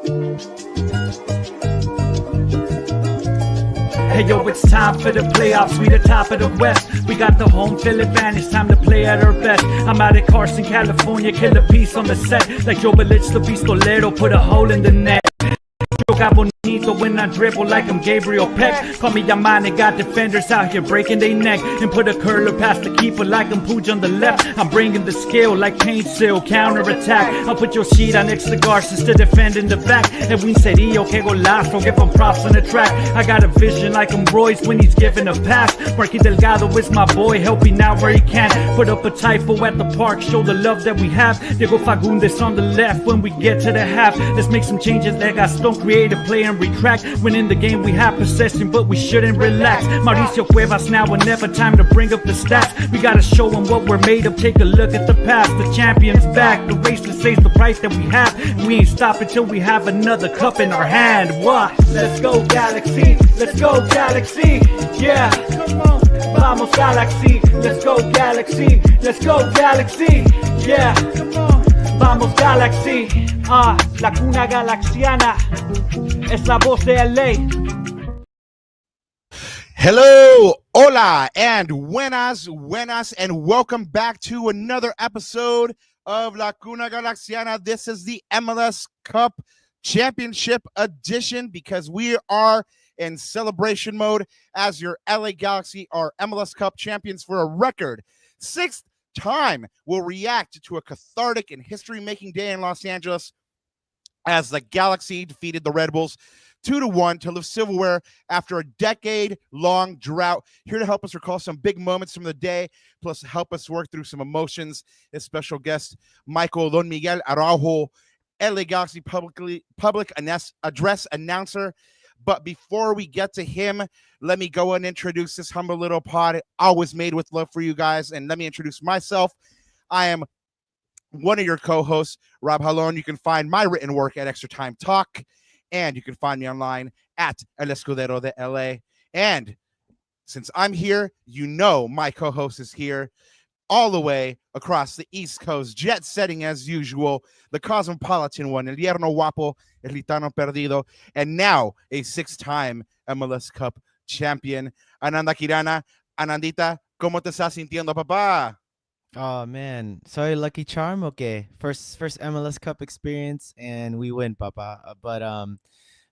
Hey yo, it's time for the playoffs, we the top of the West. We got the home field advantage, time to play at our best. I'm out at Carson, California, kill a piece on the set. Like Joe Belich, the pistolero, put a hole in the net. Joga bonito when I dribble like I'm Gabriel Peck. Call me Yamane, got defenders out here breaking their neck. And put a curler past the keeper like I'm Pooch on the left. I'm bringing the skill like paint seal, counter attack. I'll put your sheet on next to Garces to defend in the back. Edwin Cerillo, que golazo, give him props on the track. I got a vision like I'm Royce when he's giving a pass. Marky Delgado is my boy, helping out where he can. Put up a typho at the park, show the love that we have. Diego Fagundes on the left when we get to the half. Let's make some changes that Gaston create a play and retract. When in the game we have possession, but we shouldn't relax. Mauricio Cuevas now and never, time to bring up the stats. We gotta show them what we're made of. Take a look at the past, the champion's back. The race to save the price that we have. We ain't stopping till we have another cup in our hand. What? Let's go Galaxy, let's go Galaxy. Yeah, come on, vamos Galaxy. Let's go Galaxy, let's go Galaxy. Yeah, come on, vamos Galaxy. La cuna galaxiana es la voz de LA. Hello, hola, and buenas, and welcome back to another episode of La Cuna Galaxiana. This is the MLS Cup Championship edition because we are in celebration mode as your LA Galaxy are MLS Cup champions for a record sixth time. We'll react to a cathartic and history-making day in Los Angeles as the Galaxy defeated the Red Bulls 2-1 to lift silverware after a decade-long drought. Here to help us recall some big moments from the day, plus help us work through some emotions, is special guest Michael Don Miguel Araujo, LA Galaxy public address announcer. But before we get to him, let me go and introduce this humble little pod, always made with love for you guys. And let me introduce myself. I am one of your co-hosts, Rob Halon. You can find my written work at Extra Time Talk, and you can find me online at El Escudero de LA. And since I'm here, you know my co-host is here all the way across the East Coast, jet setting as usual, the cosmopolitan one, El Yerno Guapo, El Gitano Perdido, and now a six-time MLS Cup champion, Ananda Kirana. Anandita, ¿cómo te estás sintiendo, papá? Oh man, soy Lucky Charm. Okay, first MLS Cup experience, and we win, Papa. But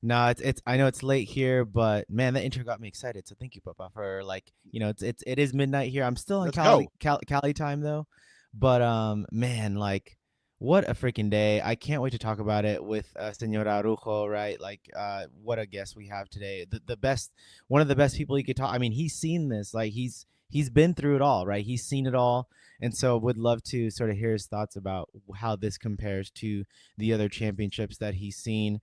no, it's I know it's late here, but man, that intro got me excited. So thank you, Papa, for it is midnight here. I'm still in Cali time though, but man, like what a freaking day! I can't wait to talk about it with Senor Araujo, right? Like what a guest we have today. The best, one of the best people you could talk. I mean, he's seen this, like he's been through it all, right? He's seen it all. And so would love to sort of hear his thoughts about how this compares to the other championships that he's seen.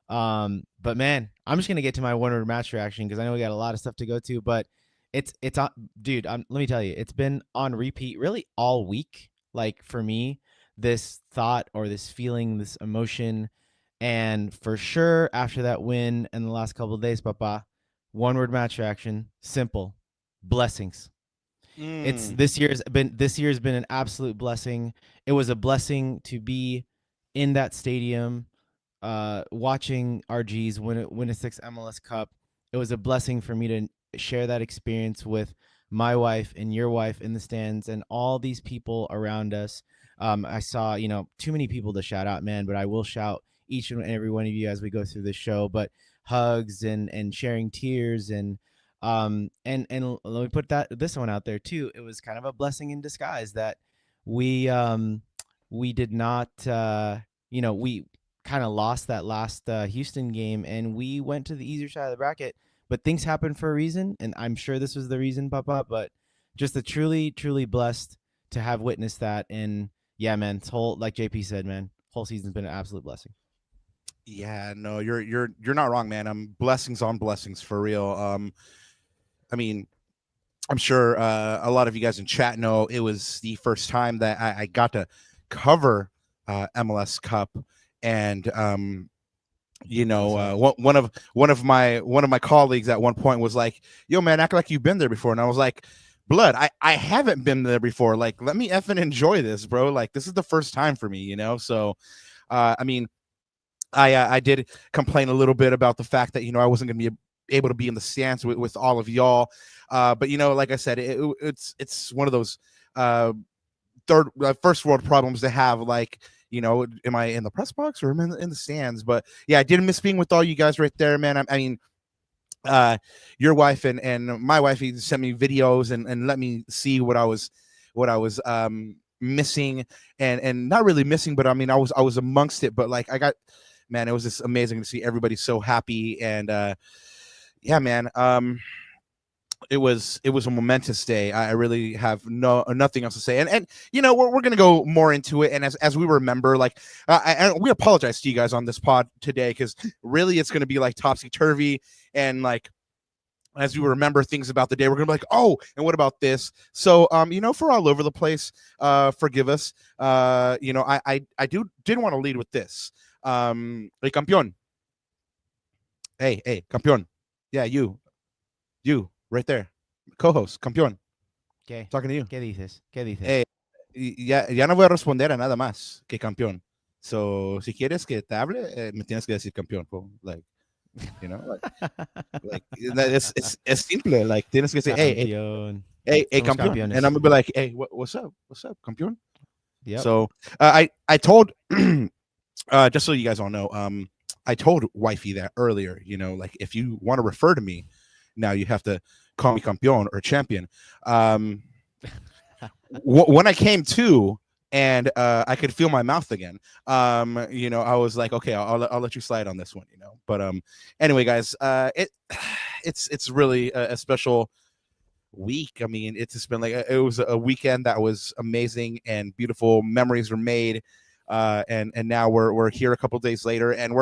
But man, I'm just going to get to my one-word match reaction because I know we got a lot of stuff to go to, but it's dude, let me tell you, it's been on repeat really all week. Like for me, this thought or this feeling, this emotion, and for sure after that win in the last couple of days, Papa, one-word match reaction, simple, blessings. It's this year's been an absolute blessing. It was a blessing to be in that stadium, watching RGs win a sixth MLS Cup. It was a blessing for me to share that experience with my wife and your wife in the stands and all these people around us. I saw, too many people to shout out, man, but I will shout each and every one of you as we go through this show. But hugs and sharing tears and let me put this one out there too. It was kind of a blessing in disguise that we did not, we kind of lost that last Houston game and we went to the easier side of the bracket, but things happen for a reason. And I'm sure this was the reason, Papa, but just a truly, truly blessed to have witnessed that. And yeah, man, this whole, like JP said, man, whole season's been an absolute blessing. Yeah, no, you're not wrong, man. Blessings on blessings for real. I mean, I'm sure a lot of you guys in chat know it was the first time that I got to cover MLS Cup, and one of my colleagues at one point was like, "Yo, man, act like you've been there before," and I was like, "Blood, I haven't been there before. Like, let me effing enjoy this, bro. Like, this is the first time for me, So, I mean, I did complain a little bit about the fact that I wasn't going to be able to be in the stands with all of y'all, but like I said, it's one of those first world problems to have. Like, am I in the press box or am I in the stands? But yeah, I did miss being with all you guys right there, man. I mean, your wife and my wife, he sent me videos and let me see what I was missing, and not really missing, but I mean, I was amongst it. But like, man, it was just amazing to see everybody so happy. And yeah, man, it was a momentous day. I really have nothing else to say. And we're gonna go more into it. And as we remember, like, and we apologize to you guys on this pod today, because really it's gonna be like topsy turvy. And like, as we remember things about the day, we're gonna be like, oh, and what about this? So if we're all over the place, forgive us. I did want to lead with this. Hey, campeón. Hey, campeón. Yeah, you right there, co-host, campeón. ¿Qué? Talking to you. ¿Qué dices? ¿Qué dices? Hey, ya no voy a responder a nada más que campeón. So, si quieres que te hable, me tienes que decir campeón. Like, like it's simple. Like, tienes que say, hey, campeón. And I'm gonna be like, hey, what's up, campeón? Yeah. So I told just so you guys all know, I told wifey that earlier. Like, if you want to refer to me now, you have to call me campeón or champion. When I came to and I could feel my mouth again, I was like, okay, I'll let you slide on this one, But anyway, guys, it's really a special week. I mean, it's just been like, it was a weekend that was amazing, and beautiful memories were made. And now we're here a couple days later, and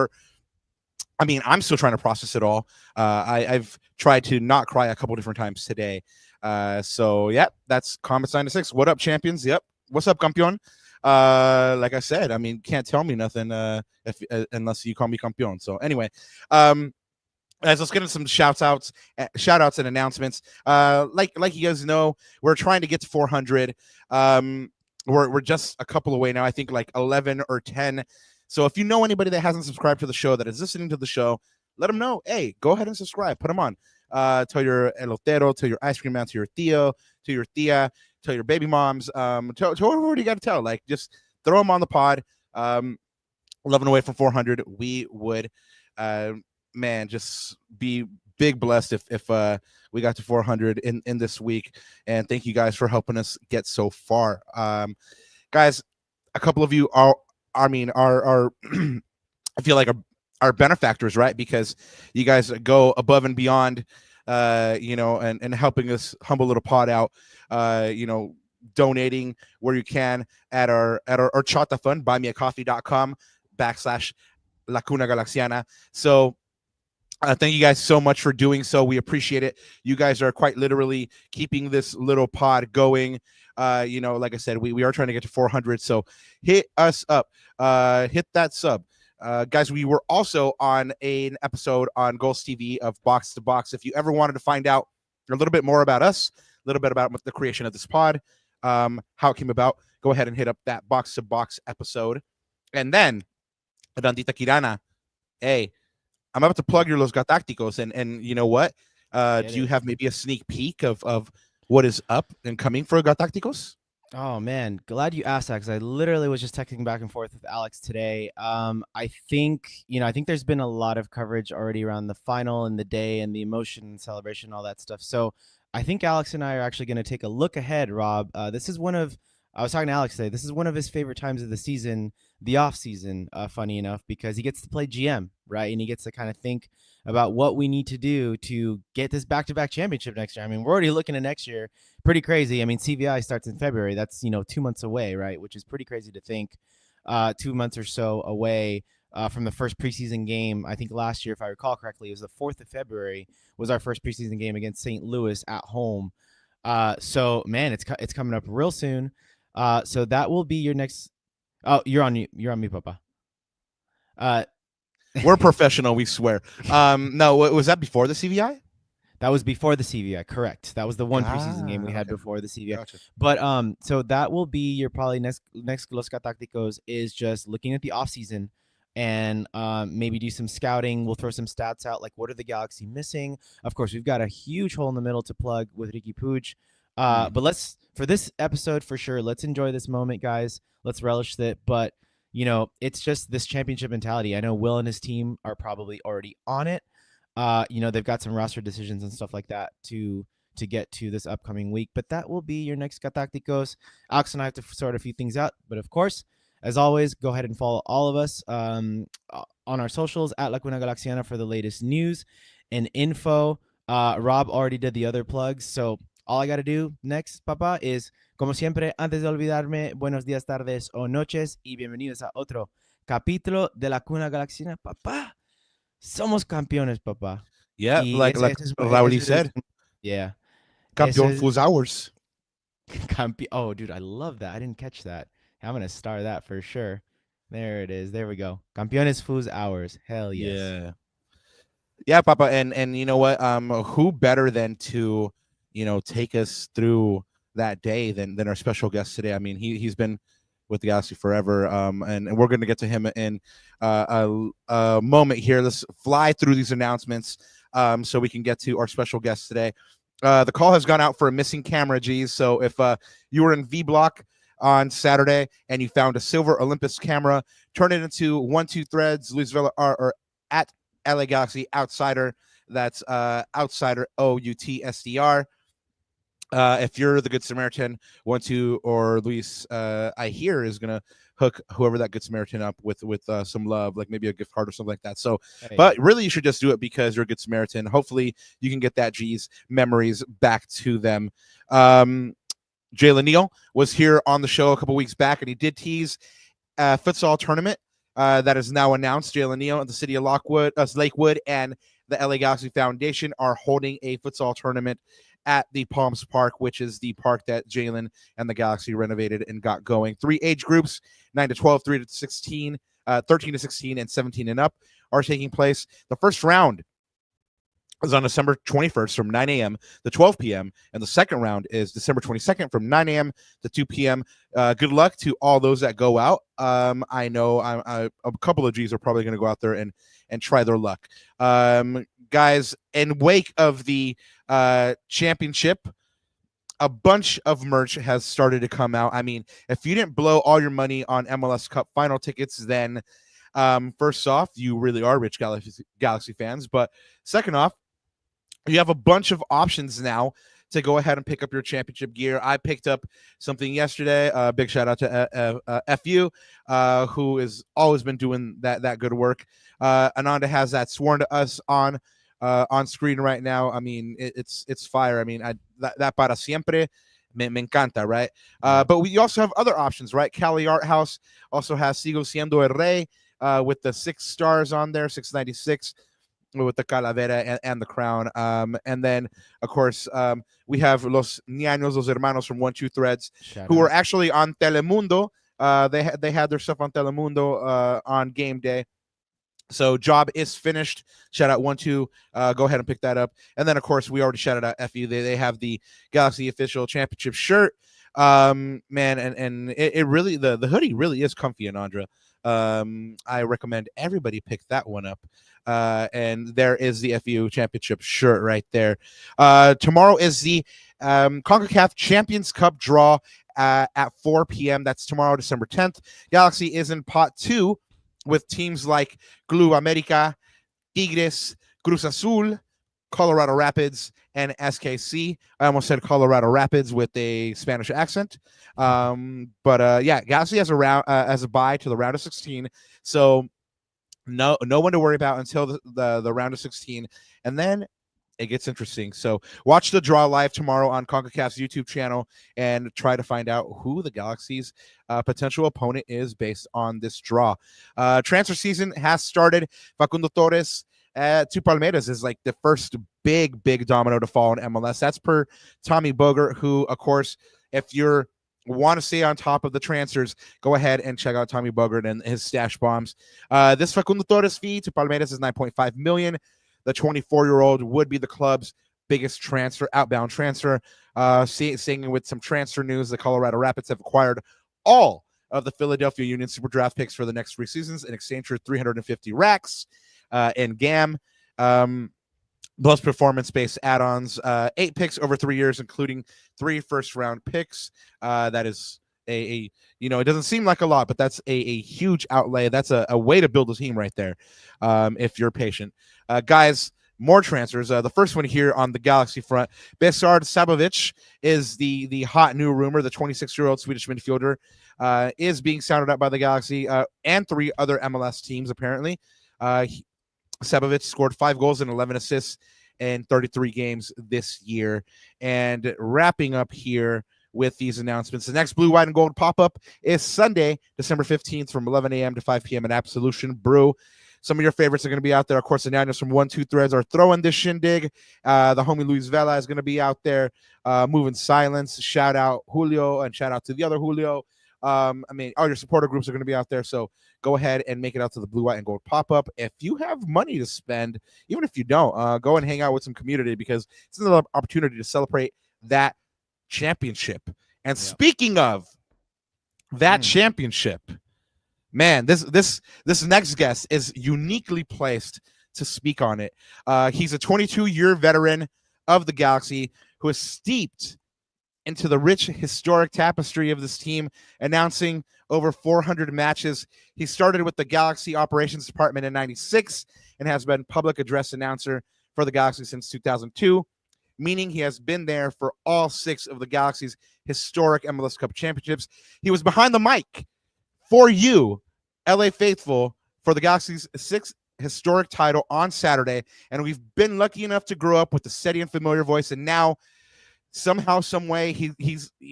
I'm still trying to process it all. I've tried to not cry a couple different times today. So yeah, that's Combat 96. What up, champions? Yep. What's up, campeón? Like I said, I mean, can't tell me nothing unless you call me campeón. So anyway, let's get into some shout outs and announcements. Like you guys know, we're trying to get to 400. We're just a couple away now. I think like 11 or 10. So if you know anybody that hasn't subscribed to the show, that is listening to the show, let them know. Hey, go ahead and subscribe. Put them on. Tell your elotero, tell your ice cream man, to your tío, to your tía, tell your baby moms. Tell whoever you got to tell. Like, just throw them on the pod. 11 away from 400. We would, man, just be big blessed if we got to 400 in this week. And thank you guys for helping us get so far. Guys, a couple of you are I feel like are benefactors, right? Because you guys go above and beyond, and helping us humble little pod out, donating where you can at our Chata Fund, buymeacoffee.com/La Cuna Galaxiana. So thank you guys so much for doing so. We appreciate it. You guys are quite literally keeping this little pod going. Like I said, we are trying to get to 400. So hit us up, hit that sub. Guys, we were also on an episode on Ghost TV of Box to Box. If you ever wanted to find out a little bit more about us, a little bit about the creation of this pod, how it came about, go ahead and hit up that Box to Box episode. And then, Randita Kirana, hey, I'm about to plug your Los Gatácticos, and you know what? Do you have maybe a sneak peek of what is up and coming for Gatácticos? Oh man, glad you asked that, because I literally was just texting back and forth with Alex today. I think there's been a lot of coverage already around the final and the day and the emotion and celebration, all that stuff. So I think Alex and I are actually going to take a look ahead, Rob. I was talking to Alex today. This is one of his favorite times of the season, the off season, funny enough, because he gets to play GM, right? And he gets to kind of think about what we need to do to get this back-to-back championship next year. I mean, we're already looking at next year. Pretty crazy. I mean, CVI starts in February. That's, 2 months away, right? Which is pretty crazy to think. 2 months or so away from the first preseason game. I think last year, if I recall correctly, it was the 4th of February was our first preseason game against St. Louis at home. So, man, it's coming up real soon. So that will be your next. Oh, you're on me, Papa. We're professional, we swear. No, was that before the CVI? That was before the CVI, correct. That was the one preseason game we had before the CVI. Gotcha. But so that will be your probably next Los Gatácticos, is just looking at the offseason, and maybe do some scouting. We'll throw some stats out, like what are the Galaxy missing? Of course, we've got a huge hole in the middle to plug with Ricky Puig. But let's, for this episode for sure, let's enjoy this moment, guys. Let's relish it. But it's just this championship mentality. I know Will and his team are probably already on it. They've got some roster decisions and stuff like that to get to this upcoming week. But that will be your next Galacticos. Alex and I have to sort a few things out. But of course, as always, go ahead and follow all of us on our socials at La Cuna Galaxiana for the latest news and info. Rob already did the other plugs. So all I got to do next, Papa, is, como siempre, antes de olvidarme, buenos días, tardes o noches y bienvenidos a otro capítulo de La Cuna Galaxiana. Papá, somos campeones, papá. Yeah, like Raul said. Yeah. Campeón fus ours. Oh, dude, I love that. I didn't catch that. I'm going to star that for sure. There it is. There we go. Campeones fus ours. Hell yes. Yeah. Yeah, Papa. And you know what? Who better than to, take us through that day than our special guest today? I mean, he's been with the Galaxy forever. And we're going to get to him in a moment here. Let's fly through these announcements so we can get to our special guest today. The call has gone out for a missing camera, G's. So if you were in V Block on Saturday and you found a silver Olympus camera, turn it into 1-2 threads, Luis Vela or at LA Galaxy Outsider. That's Outsider OUTSDR. If you're the Good Samaritan, 1-2 or Luis, I hear is gonna hook whoever that Good Samaritan up with some love, like maybe a gift card or something like that. So, hey. But really, you should just do it because you're a Good Samaritan. Hopefully, you can get that G's memories back to them. Jalen Neal was here on the show a couple weeks back, and he did tease a futsal tournament that is now announced. Jalen Neal and the city of Lakewood and the LA Galaxy Foundation are holding a futsal tournament at the Palms Park, which is the park that Jalen and the Galaxy renovated and got going. 3 age groups, 9 to 12, 3 to 16, 13 to 16, and 17 and up are taking place. The first round is on December 21st from 9 a.m. to 12 p.m. And the second round is December 22nd from 9 a.m. to 2 p.m. Good luck to all those that go out. I know a couple of G's are probably going to go out there and try their luck. Guys, in wake of the championship, a bunch of merch has started to come out. I mean, if you didn't blow all your money on MLS Cup final tickets, then first off, you really are rich Galaxy fans. But second off, you have a bunch of options now to go ahead and pick up your championship gear. I picked up something yesterday. Big shout out to FU, who has always been doing that good work. Ananda has that sworn to us on screen right now. I mean, it's fire. I mean, that para siempre me encanta, right? But we also have other options, right? Cali Art House also has Sigo Siendo El Rey with the 6 stars on there, 696 with the calavera and the crown. And then, of course, we have Los Ñaños, Los Hermanos from 1-2 Threads, who are actually on Telemundo. They had their stuff on Telemundo on game day. So job is finished. Shout out 1-2. Go ahead and pick that up. And then, of course, we already shouted out FU. They have the Galaxy official championship shirt. Man, and it really, the hoodie really is comfy, Anandra. I recommend everybody pick that one up. And there is the FU championship shirt right there. Tomorrow is the CONCACAF Champions Cup draw at 4 p.m. That's tomorrow, December 10th. Galaxy is in pot 2 with teams like Club America, Tigres, Cruz Azul, Colorado Rapids, and SKC. I almost said Colorado Rapids with a Spanish accent. But yeah, Galaxy has a bye to the round of 16. So no one to worry about until the round of 16. And then it gets interesting. So watch the draw live tomorrow on CONCACAF's YouTube channel and try to find out who the Galaxy's potential opponent is based on this draw. Transfer season has started. Facundo Torres to Palmeiras is like the first big domino to fall in MLS. That's per Tommy Bogert, who, of course, if you're want to stay on top of the transfers, go ahead and check out Tommy Bogert and his stash bombs. This Facundo Torres fee to Palmeiras is $9.5 million. The 24-year-old would be the club's biggest outbound transfer. Seeing with some transfer news, the Colorado Rapids have acquired all of the Philadelphia Union Super Draft picks for the next 3 seasons in exchange for 350 racks in GAM. Plus performance-based add-ons, 8 picks over 3 years, including 3 first-round picks. That is it doesn't seem like a lot, but that's a huge outlay. That's a way to build a team right there, if you're patient. Guys, more transfers. The first one here on the Galaxy front, Besard Sabovic is the hot new rumor. The 26-year-old Swedish midfielder is being sounded out by the Galaxy and 3 other MLS teams, apparently. Sabovic scored 5 goals and 11 assists in 33 games this year. And wrapping up here with these announcements, the next Blue, White, and Gold pop-up is Sunday, December 15th from 11 a.m. to 5 p.m. at Absolution Brew. Some of your favorites are going to be out there. Of course, the Niners from 1-2 Threads are throwing this shindig. The homie Luis Vela is going to be out there moving silence. Shout out Julio and shout out to the other Julio. All your supporter groups are going to be out there. So go ahead and make it out to the Blue, White, and Gold pop-up. If you have money to spend, even if you don't, go and hang out with some community because it's another opportunity to celebrate that championship. And speaking of that championship, man, this next guest is uniquely placed to speak on it. He's a 22-year veteran of the Galaxy who is steeped into the rich historic tapestry of this team, announcing over 400 matches. He started with the Galaxy Operations Department in '96 and has been public address announcer for the Galaxy since 2002, meaning he has been there for all 6 of the Galaxy's historic MLS Cup Championships. He was behind the mic for you, LA Faithful, for the Galaxy's 6th historic title on Saturday, and we've been lucky enough to grow up with the steady and familiar voice, and now somehow, some way,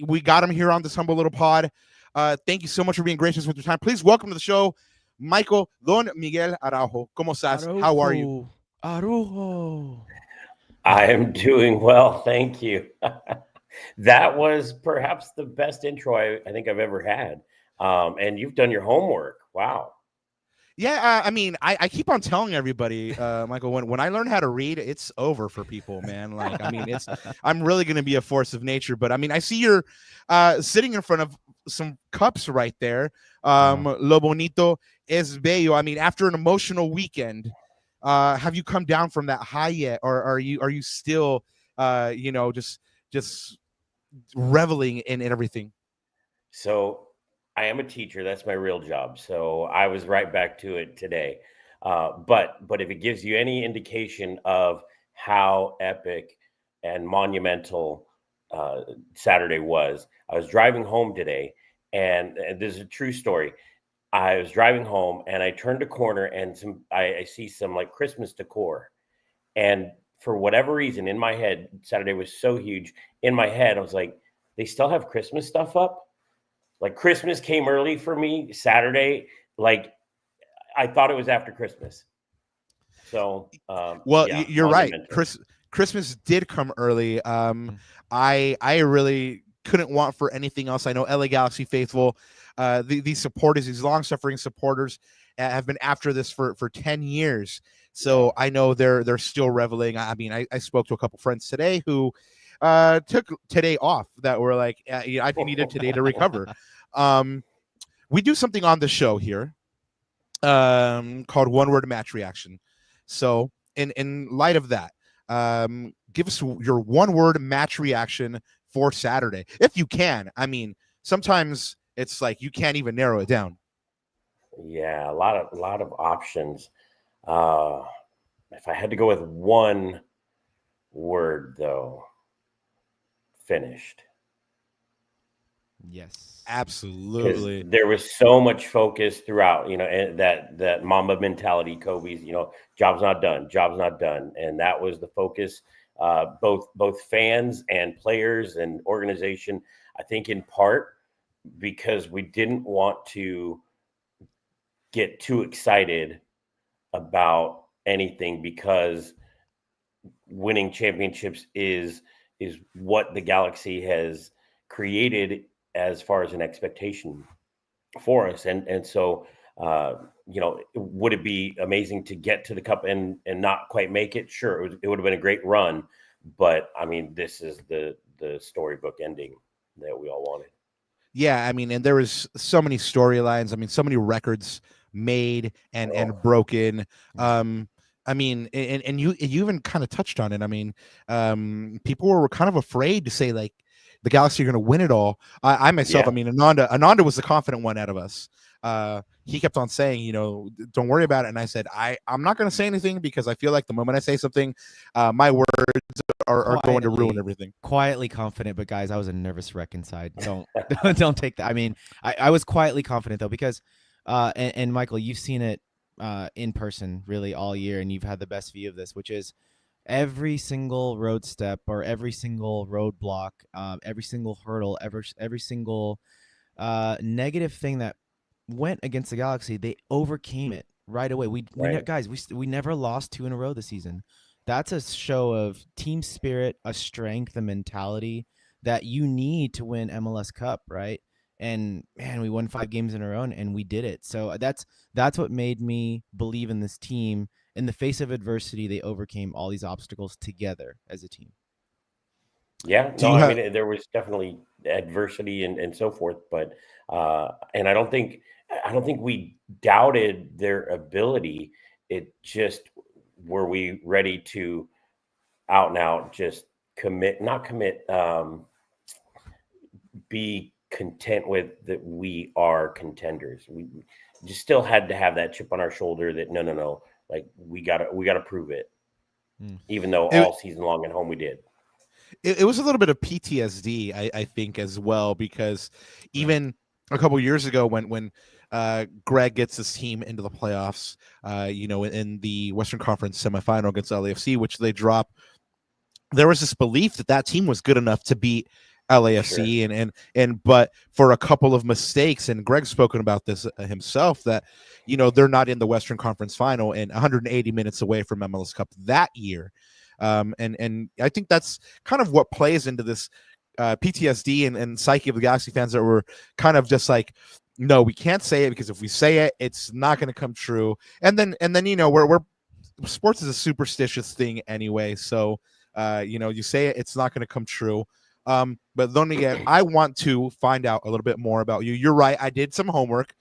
we got him here on this humble little pod. Thank you so much for being gracious with your time. Please welcome to the show, Michael Don Miguel Araujo. ¿Cómo estás? Araujo. How are you? Araujo. I am doing well, thank you. That was perhaps the best intro I think I've ever had. And you've done your homework. Wow. Yeah, I keep on telling everybody, Michael, when I learn how to read, it's over for people, man. I'm really going to be a force of nature. But I see you're sitting in front of some cups right there. Lo bonito es bello. After an emotional weekend, have you come down from that high yet, or are you still, just reveling in everything? So I am a teacher. That's my real job. So I was right back to it today. But if it gives you any indication of how epic and monumental Saturday was, I was driving home today, and this is a true story. I was driving home and I turned a corner and I see some like Christmas decor. And for whatever reason in my head, Saturday was so huge. In my head, I was like, they still have Christmas stuff up? Like Christmas came early for me Saturday. Like I thought it was after Christmas. So, you're right. Christmas did come early. I really couldn't want for anything else. I know LA Galaxy faithful, these supporters, these long-suffering supporters, have been after this for 10 years. So I know they're still reveling. I spoke to a couple friends today who took today off that were like, I needed today to recover. We do something on the show here called One Word Match Reaction. So in light of that, give us your one word match reaction for Saturday, if you can. Sometimes it's like you can't even narrow it down. Yeah, a lot of options. If I had to go with one word, though, finished. Yes, absolutely. There was so much focus throughout, and that Mamba mentality, Kobe's, job's not done. And that was the focus, both fans and players and organization, I think in part because we didn't want to get too excited about anything, because winning championships is what the Galaxy has created as far as an expectation for us. And so, would it be amazing to get to the cup and not quite make it? Sure. It would have been a great run, but this is the storybook ending that we all wanted. Yeah, I mean, and there was so many storylines. I mean, so many records made and broken. I mean, and you even kind of touched on it. I mean, people were kind of afraid to say like the Galaxy are going to win it all. I myself, Yeah. I mean, Ananda was the confident one out of us. He kept on saying, you know, don't worry about it. And I said, I'm not going to say anything because I feel like the moment I say something, my words are going to ruin everything. Quietly confident, but guys, I was a nervous wreck inside. Don't don't take that. I mean, I was quietly confident though because, and Michael, you've seen it in person really all year, and you've had the best view of this, which is every single road step or every single roadblock, every single hurdle, every single negative thing that went against the Galaxy, they overcame it right away. We never lost 2 in a row this season. That's a show of team spirit, a strength, a mentality that you need to win MLS Cup, right? And man, we won 5 games in a row and we did it. So that's what made me believe in this team. In the face of adversity, they overcame all these obstacles together as a team. Yeah, no, I mean, there was definitely adversity and so forth, but and I don't think we doubted their ability. It just, were we ready to out and out just be content with that we are contenders. We just still had to have that chip on our shoulder that no, like we gotta prove it. Even though all season long at home we did. It was a little bit of PTSD, I think, as well, because even a couple years ago when Greg gets his team into the playoffs, you know, in the Western Conference semifinal against LAFC, which they drop, there was this belief that team was good enough to beat LAFC, sure. and but for a couple of mistakes, and Greg's spoken about this himself, that, you know, they're not in the Western Conference final and 180 minutes away from MLS Cup that year. And I think that's kind of what plays into this PTSD and psyche of the Galaxy fans, that were kind of just like, no, we can't say it because if we say it, it's not going to come true. And then you know, we're sports is a superstitious thing anyway, so you know, you say it, it's not going to come true. But Don Miguel, I want to find out a little bit more about you. You're right, I did some homework.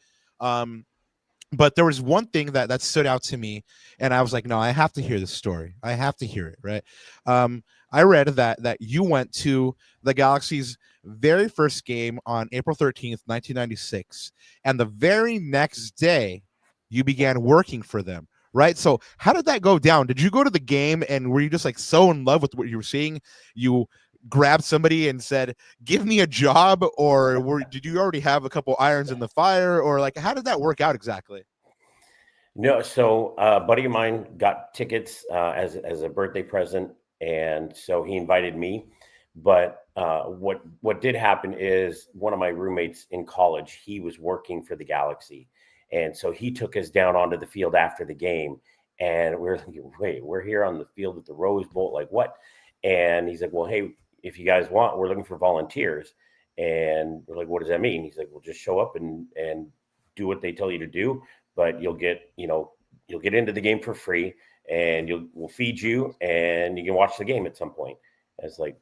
But there was one thing that stood out to me, and I was like, no, I have to hear this story. I have to hear it, right? I read that you went to the Galaxy's very first game on April 13th, 1996, and the very next day you began working for them, right? So how did that go down? Did you go to the game and were you just like so in love with what you were seeing, you grabbed somebody and said, give me a job, or did you already have a couple irons in the fire, or like, how did that work out exactly? No, so a buddy of mine got tickets as a birthday present, and so he invited me. But what did happen is one of my roommates in college, he was working for the Galaxy, and so he took us down onto the field after the game, and we were thinking, wait, we're here on the field at the Rose Bowl, like what? And he's like, well, hey, if you guys want, we're looking for volunteers. And we're like, what does that mean? He's like, well, just show up and do what they tell you to do, but you'll get into the game for free, and we'll feed you and you can watch the game at some point. I was like,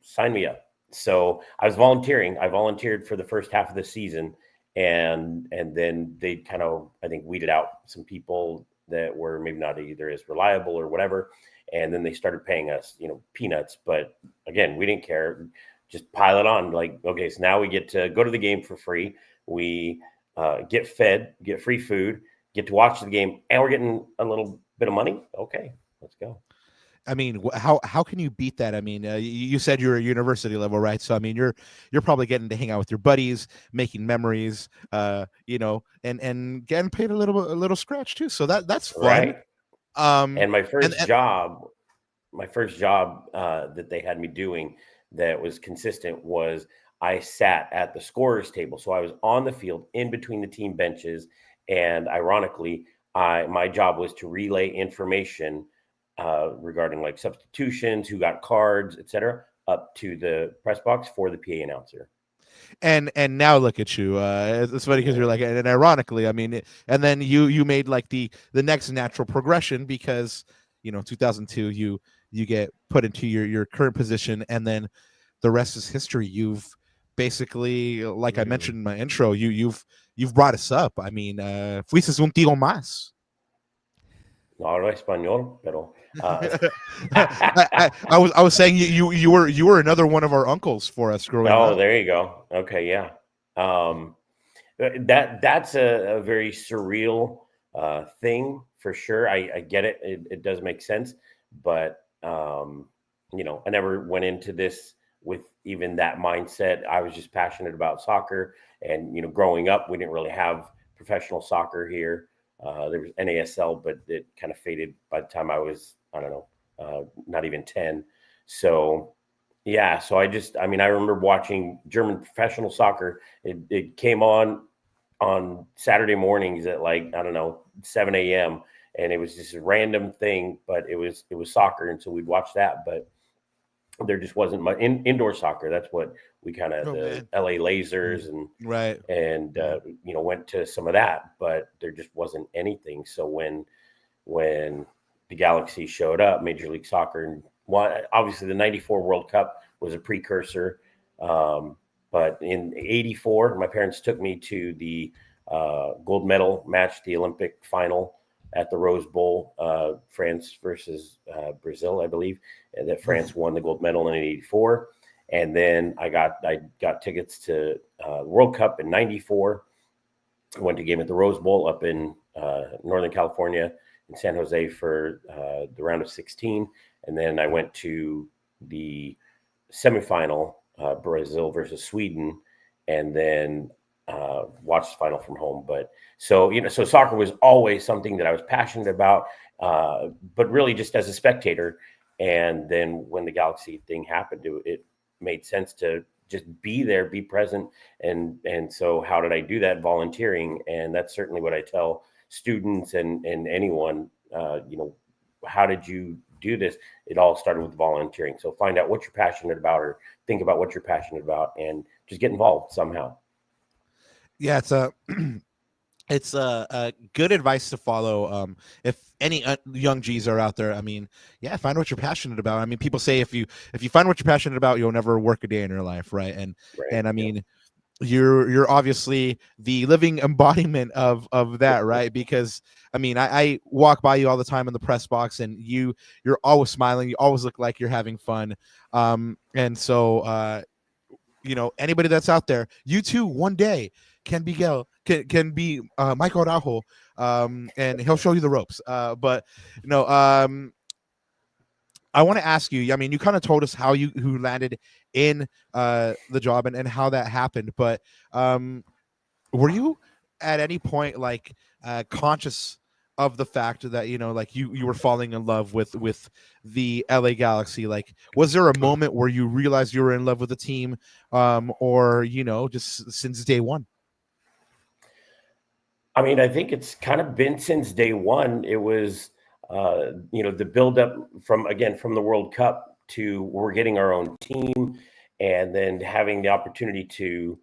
sign me up. So I was volunteering. I volunteered for the first half of the season, and then they kind of, I think, weeded out some people that were maybe not either as reliable or whatever. And then they started paying us, you know, peanuts. But again, we didn't care. Just pile it on. Like, okay, so now we get to go to the game for free. We get fed, get free food, get to watch the game, and we're getting a little bit of money. Okay, let's go. I mean, how can you beat that? I mean, you said you're a university level, right? So I mean, you're probably getting to hang out with your buddies, making memories, you know, and getting paid a little scratch too. So that's fun. Right. And my first job that they had me doing that was consistent was I sat at the scorer's table. So I was on the field in between the team benches. And ironically, my job was to relay information regarding like substitutions, who got cards, etc., up to the press box for the PA announcer. And now look at you. It's funny because you're like, and ironically, I mean, and then you made like the next natural progression, because, you know, 2002 you get put into your current position, and then the rest is history. You've basically, like I mentioned in my intro, you've brought us up. I mean, fuiste un tío más. No hablo español, pero I was saying you were another one of our uncles for us growing up. oh, there you go. Okay, yeah. That's a very surreal thing for sure. I get it. It does make sense, but you know, I never went into this with even that mindset. I was just passionate about soccer, and you know, growing up, we didn't really have professional soccer here. There was NASL, but it kind of faded by the time I was, I don't know, not even 10. So yeah, so I mean, I remember watching German professional soccer. It came on Saturday mornings at like, I don't know, 7 a.m. And it was just a random thing, but it was soccer. And so we'd watch that, but there just wasn't much indoor soccer. That's what we kind of, the LA Lasers and you know, went to some of that, but there just wasn't anything. So when the Galaxy showed up, Major League Soccer, and obviously the 94 World Cup was a precursor. But in 84, my parents took me to the gold medal match, the Olympic final at the Rose Bowl, France versus Brazil, I believe, and that France won the gold medal in 84. And then I got tickets to World Cup in 94. I went to a game at the Rose Bowl up in Northern California in San Jose for the round of 16. And then I went to the semifinal, Brazil versus Sweden, and then watched the final from home. But so, you know, so soccer was always something that I was passionate about, but really just as a spectator. And then when the Galaxy thing happened, it made sense to just be there, be present. And so how did I do that? Volunteering. And that's certainly what I tell students and anyone, you know, how did you do this? It all started with volunteering. So find out what you're passionate about, or think about what you're passionate about, and just get involved somehow. Yeah, it's a good advice to follow. If any young G's are out there, I mean, yeah, find what you're passionate about. I mean, people say if you find what you're passionate about, you'll never work a day in your life, right? And I mean, you're obviously the living embodiment of that, right? Because I mean, I walk by you all the time in the press box, and you're always smiling. You always look like you're having fun. And so you know, anybody that's out there, you too one day can be can be Michael Araujo, and he'll show you the ropes. But you know, I want to ask you, I mean, you kind of told us how who landed in the job and how that happened, but were you at any point like conscious of the fact that, you know, like you were falling in love with the LA Galaxy? Like, was there a moment where you realized you were in love with the team, or, you know, just since day one? I mean, I think it's kind of been since day one. It was, you know, the buildup from the World Cup to we're getting our own team, and then having the opportunity to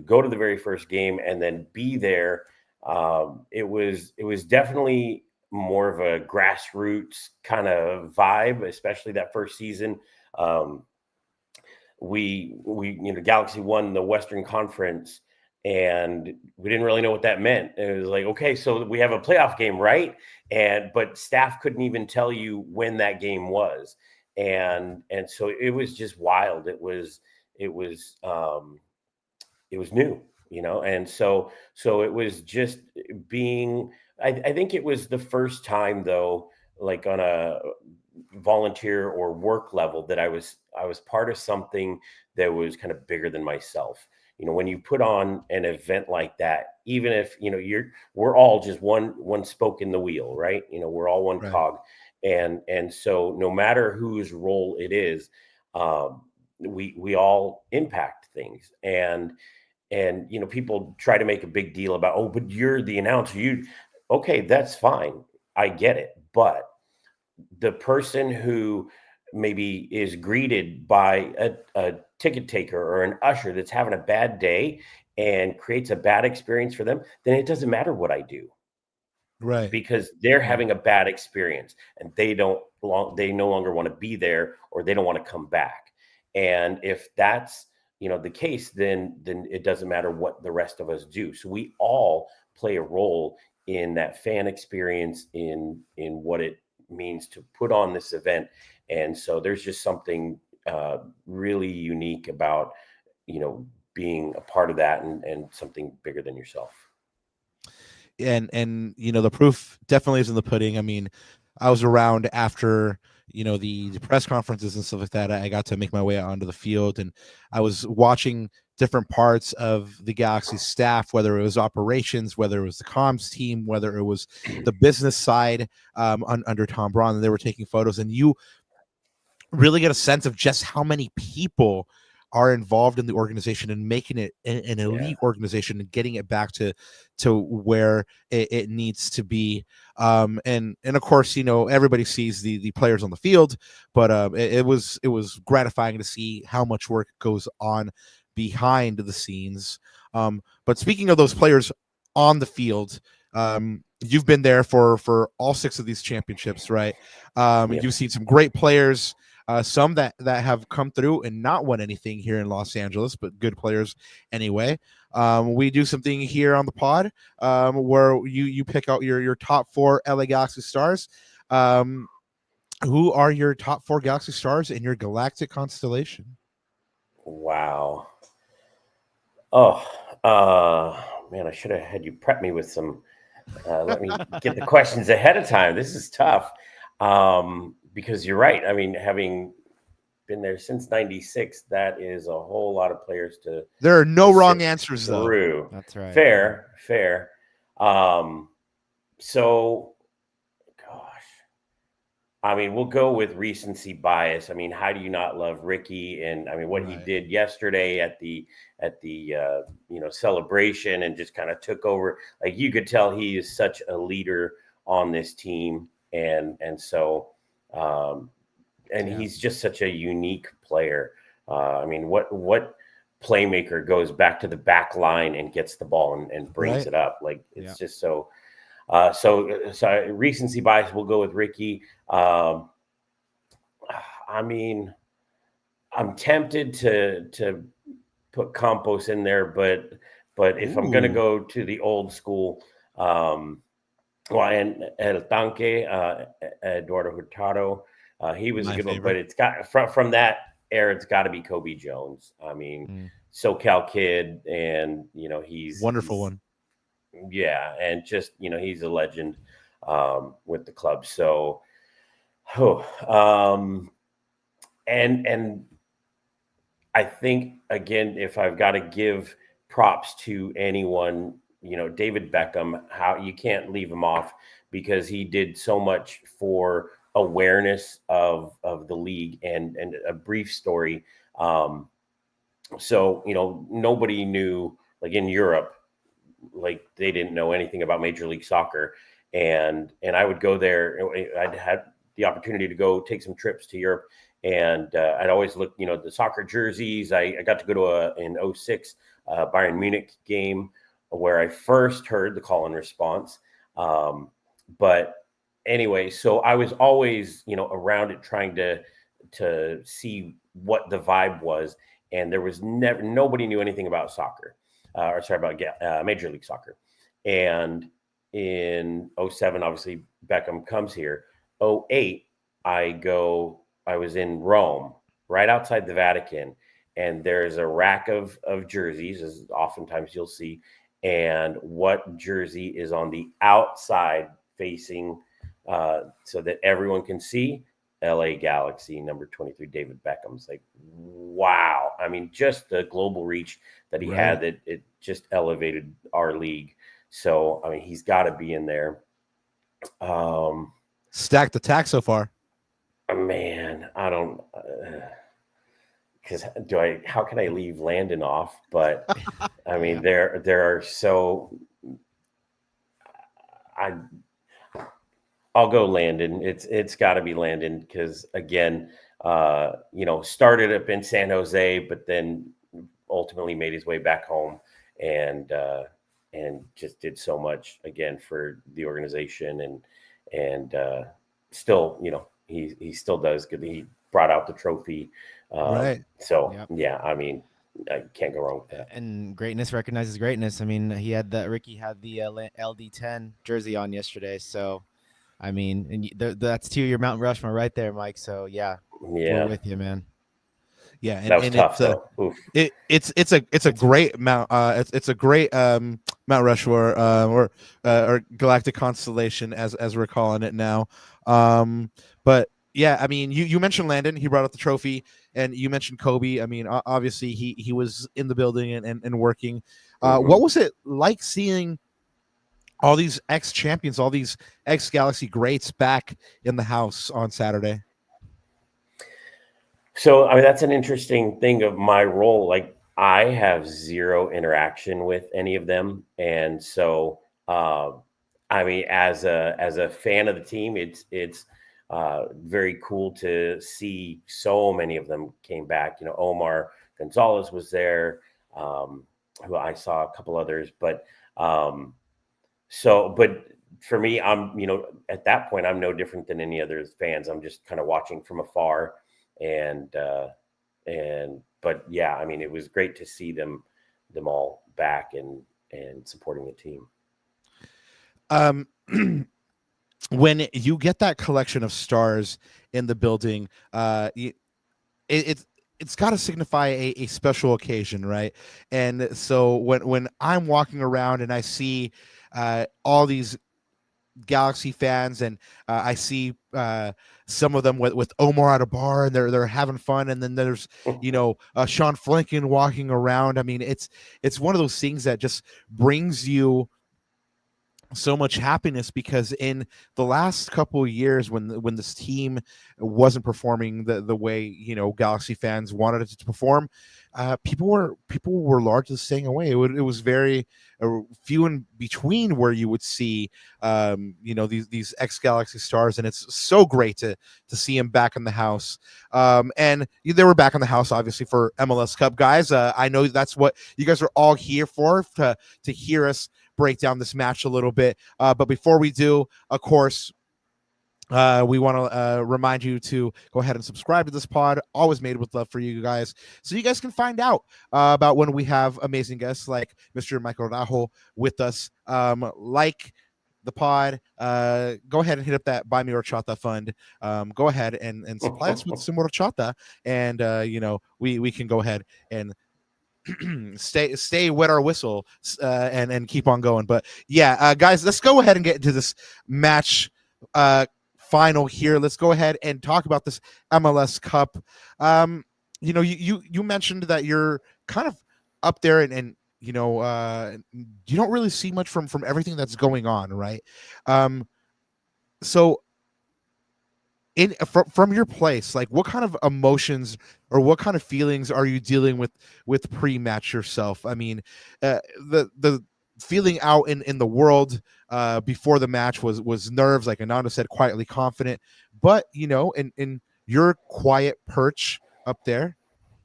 go to the very first game and then be there. It was definitely more of a grassroots kind of vibe, especially that first season. We you know, Galaxy won the Western Conference, and we didn't really know what that meant. It was like, okay, so we have a playoff game, right? But staff couldn't even tell you when that game was. And so it was just wild. It was new, you know? And so it was just being, I think it was the first time though, like on a volunteer or work level, that I was part of something that was kind of bigger than myself. You know, when you put on an event like that, even if, you know, we're all just one spoke in the wheel, right? You know, we're all one cog. And so no matter whose role it is, we all impact things. And, you know, people try to make a big deal about, oh, but you're the announcer. Okay, that's fine. I get it. But the person who maybe is greeted by a ticket taker or an usher that's having a bad day and creates a bad experience for them, then it doesn't matter what I do. Right. Because they're having a bad experience, and they no longer want to be there, or they don't want to come back. And if that's the case, then it doesn't matter what the rest of us do. So we all play a role in that fan experience, in what it means to put on this event. And so there's just something really unique about, being a part of that, and something bigger than yourself. And the proof definitely is in the pudding. I mean, I was around after the press conferences and stuff like that. I got to make my way out onto the field, and I was watching different parts of the Galaxy staff, whether it was operations, whether it was the comms team, whether it was the business side under Tom Braun, and they were taking photos, and you really get a sense of just how many people are involved in the organization and making it an elite organization and getting it back to where it needs to be. And of course, everybody sees the players on the field, but it was gratifying to see how much work goes on behind the scenes. But speaking of those players on the field, you've been there for all 6 of these championships, right? You've seen some great players. Some that have come through and not won anything here in Los Angeles, but good players anyway. We do something here on the pod where you pick out your top 4 LA Galaxy stars. Who are your top 4 Galaxy stars in your galactic constellation? Wow. Oh, man, I should have had you prep me with some. Let me get the questions ahead of time. This is tough. Because you're right. I mean, having been there since '96, that is a whole lot of players to. There are no wrong answers, through. Though. That's right. Fair. So, gosh, I mean, we'll go with recency bias. I mean, how do you not love Ricky? And I mean, what he did yesterday at the celebration, and just kind of took over. Like, you could tell he is such a leader on this team, and so. He's just such a unique player. I mean, what playmaker goes back to the back line and gets the ball and brings it up? Like, it's just so. So recency bias, we'll go with Ricky. I mean, I'm tempted to put Campos in there, but if I'm going to go to the old school, and El Tanque, Eduardo Hurtado, he was a good one, but it's got from that era, it's got to be Kobe Jones. I mean, SoCal kid, and he's wonderful one. Yeah, and just he's a legend with the club. So, and I think, again, if I've got to give props to anyone, David Beckham, how you can't leave him off, because he did so much for awareness of the league. And a brief story. So, nobody knew, like in Europe, like they didn't know anything about Major League Soccer. And I would go there. I'd had the opportunity to go take some trips to Europe, and I'd always look, the soccer jerseys. I got to go to an 06 Bayern Munich game, where I first heard the call and response. But anyway, so I was always, around it, trying to see what the vibe was. And there was nobody knew anything about soccer, about Major League Soccer. And in 07, obviously Beckham comes here. 08, I was in Rome, right outside the Vatican. And there's a rack of jerseys, as oftentimes you'll see. And what jersey is on the outside facing, so that everyone can see? LA Galaxy, number 23, David Beckham's. Like, wow. I mean, just the global reach that he had, that it just elevated our league. So, I mean, he's got to be in there. Stacked attack so far. Man, I don't. Because how can I leave Landon off? But I mean, there are so. I'll go Landon. It's got to be Landon, because again, started up in San Jose, but then ultimately made his way back home, and just did so much again for the organization, and still, he still does good. He brought out the trophy. So yeah, I mean, I can't go wrong with that. And greatness recognizes greatness. I mean, Ricky had the LD10 jersey on yesterday, so I mean, and that's your Mount Rushmore right there, Mike. So yeah, we're Yeah, with you, man. Yeah, that was and tough though. Oof. it's a great Mount it's a great Mount Rushmore or Galactic Constellation as we're calling it now. But yeah, I mean, you mentioned Landon. He brought up the trophy, and you mentioned Kobe. I mean, obviously he was in the building and working. What was it like seeing all these ex champions, all these ex Galaxy greats back in the house on Saturday? So, I mean, that's an interesting thing of my role. Like, I have zero interaction with any of them, and so, I mean, as a fan of the team, it's very cool to see so many of them came back. You know, Omar Gonzalez was there, who I saw a couple others, but but for me, at that point, I'm no different than any other fans. I'm just kind of watching from afar, and but yeah, I mean, it was great to see them all back and supporting the team. Um, when you get that collection of stars in the building, it's got to signify a special occasion, right? And so when I'm walking around and I see all these Galaxy fans, and I see some of them with Omar at a bar, and they're having fun, and then there's Sean Flinken walking around. I mean, it's one of those things that just brings you so much happiness, because in the last couple of years when this team wasn't performing the way Galaxy fans wanted it to perform, people were largely staying away. It was very few in between where you would see these ex-Galaxy stars, and it's so great to see them back in the house. And they were back in the house obviously for MLS Cup, guys. I know that's what you guys are all here for, to hear us break down this match a little bit. But before we do, of course, we want to remind you to go ahead and subscribe to this pod, always made with love for you guys, so you guys can find out about when we have amazing guests like Mr. Michael Araujo with us. Like the pod, go ahead and hit up that Buy Me Horchata fund. Go ahead and supply us with some horchata, and we can go ahead and stay wet our whistle and keep on going. But yeah, guys, let's go ahead and get into this match final here. Let's go ahead and talk about this MLS Cup. You mentioned that you're kind of up there, and you don't really see much from everything that's going on, right? So from your place, like, what kind of emotions or what kind of feelings are you dealing with pre-match yourself? I mean, the feeling out in the world before the match was nerves, like Ananda said, quietly confident. But in your quiet perch up there,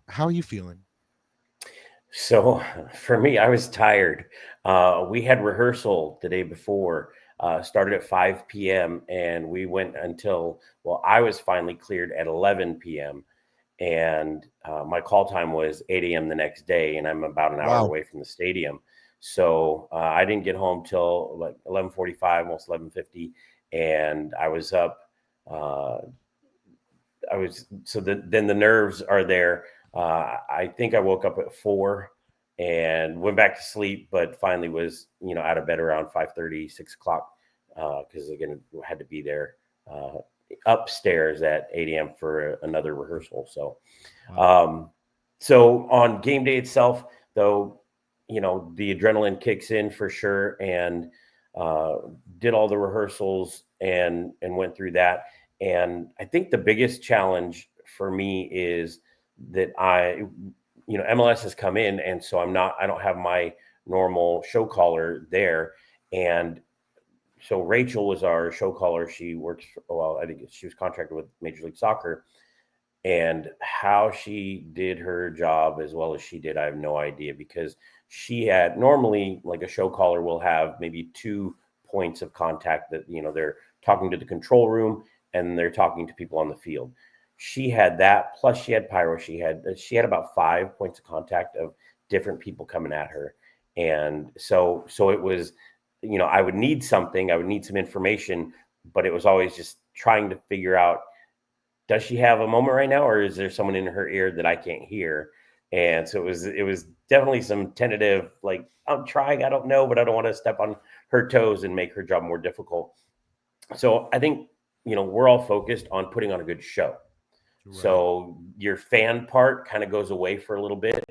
how are you feeling? So for me, I was tired. We had rehearsal the day before. Started at 5 p.m. and we went until, I was finally cleared at 11 p.m. And my call time was 8 a.m. the next day, and I'm about an hour away from the stadium. So I didn't get home till like 11:45, almost 11:50, and I was up. Then the nerves are there. I think I woke up at 4 and went back to sleep, but finally was, out of bed around 5:30, 6 o'clock, because again, I had to be there upstairs at 8 a.m. for another rehearsal. So, so on game day itself, though, the adrenaline kicks in for sure, and did all the rehearsals and went through that. And I think the biggest challenge for me is that MLS has come in, and so I don't have my normal show caller there. And so Rachel was our show caller. She works, I think she was contracted with Major League Soccer, and how she did her job as well as she did, I have no idea, because she had normally, like, a show caller will have maybe 2 points of contact that, they're talking to the control room and they're talking to people on the field. she had that, plus she had pyro. She had about 5 points of contact of different people coming at her. And so it was, I would need something, I would need some information, but it was always just trying to figure out, does she have a moment right now, or is there someone in her ear that I can't hear? And so it was definitely some tentative, like, I'm trying, I don't know, but I don't want to step on her toes and make her job more difficult. So I think, we're all focused on putting on a good show. Right. So your fan part kind of goes away for a little bit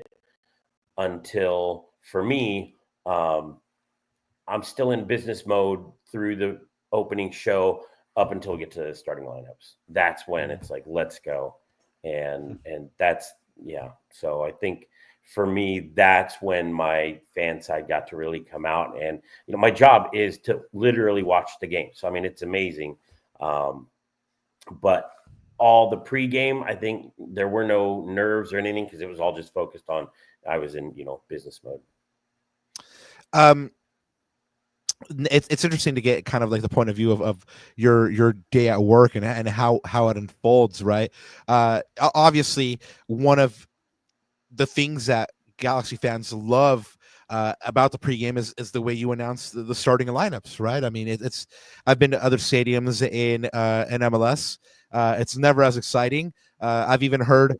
until, for me, I'm still in business mode through the opening show up until we get to the starting lineups. That's when it's like, let's go. And that's, yeah. So I think for me, that's when my fan side got to really come out. And, my job is to literally watch the game. So, I mean, it's amazing. But all the pregame, I think there were no nerves or anything, because it was all just focused on, I was in, business mode. It's interesting to get kind of like the point of view of your day at work and how it unfolds, right? Obviously, one of the things that Galaxy fans love about the pregame is the way you announce the starting lineups, right? I mean, I've been to other stadiums in MLS. It's never as exciting. I've even heard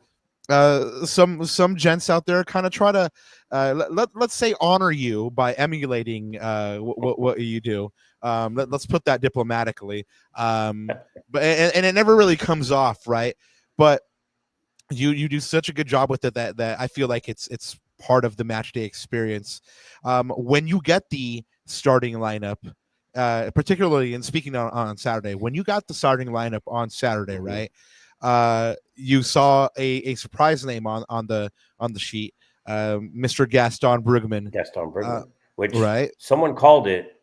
some gents out there kind of try to let's say honor you by emulating what you do. Let's put that diplomatically. But and it never really comes off, right? But you do such a good job with it that I feel like it's part of the match day experience. When you get the starting lineup, particularly, and speaking on Saturday, when you got the starting lineup on Saturday, right? You saw a surprise name on the sheet, Mr. Gaston Brugman. Which right? Someone called it.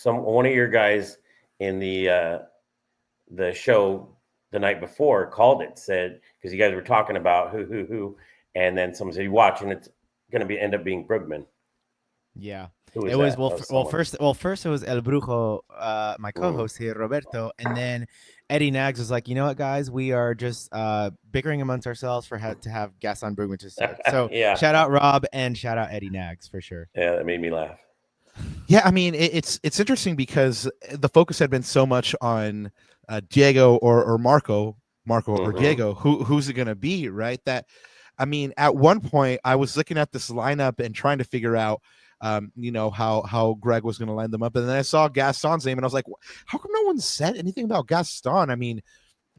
One of your guys in the show the night before called it, said, because you guys were talking about who, and then someone said, "You watch, and it's going to end up being Brugman." Yeah. Who It was that? first it was El Brujo, my co-host here, Roberto, and then Eddie Nags was like, you know what, guys, we are just bickering amongst ourselves for to have Gaston Brugman to start. So Yeah. Shout out Rob and shout out Eddie Nags for sure. Yeah, that made me laugh. Yeah, I mean, it's interesting because the focus had been so much on Diego or Marco or Diego. Who's it going to be, right? That, I mean, at one point I was looking at this lineup and trying to figure out how Greg was going to line them up, and then I saw Gaston's name and I was like, how come no one said anything about Gaston? I mean,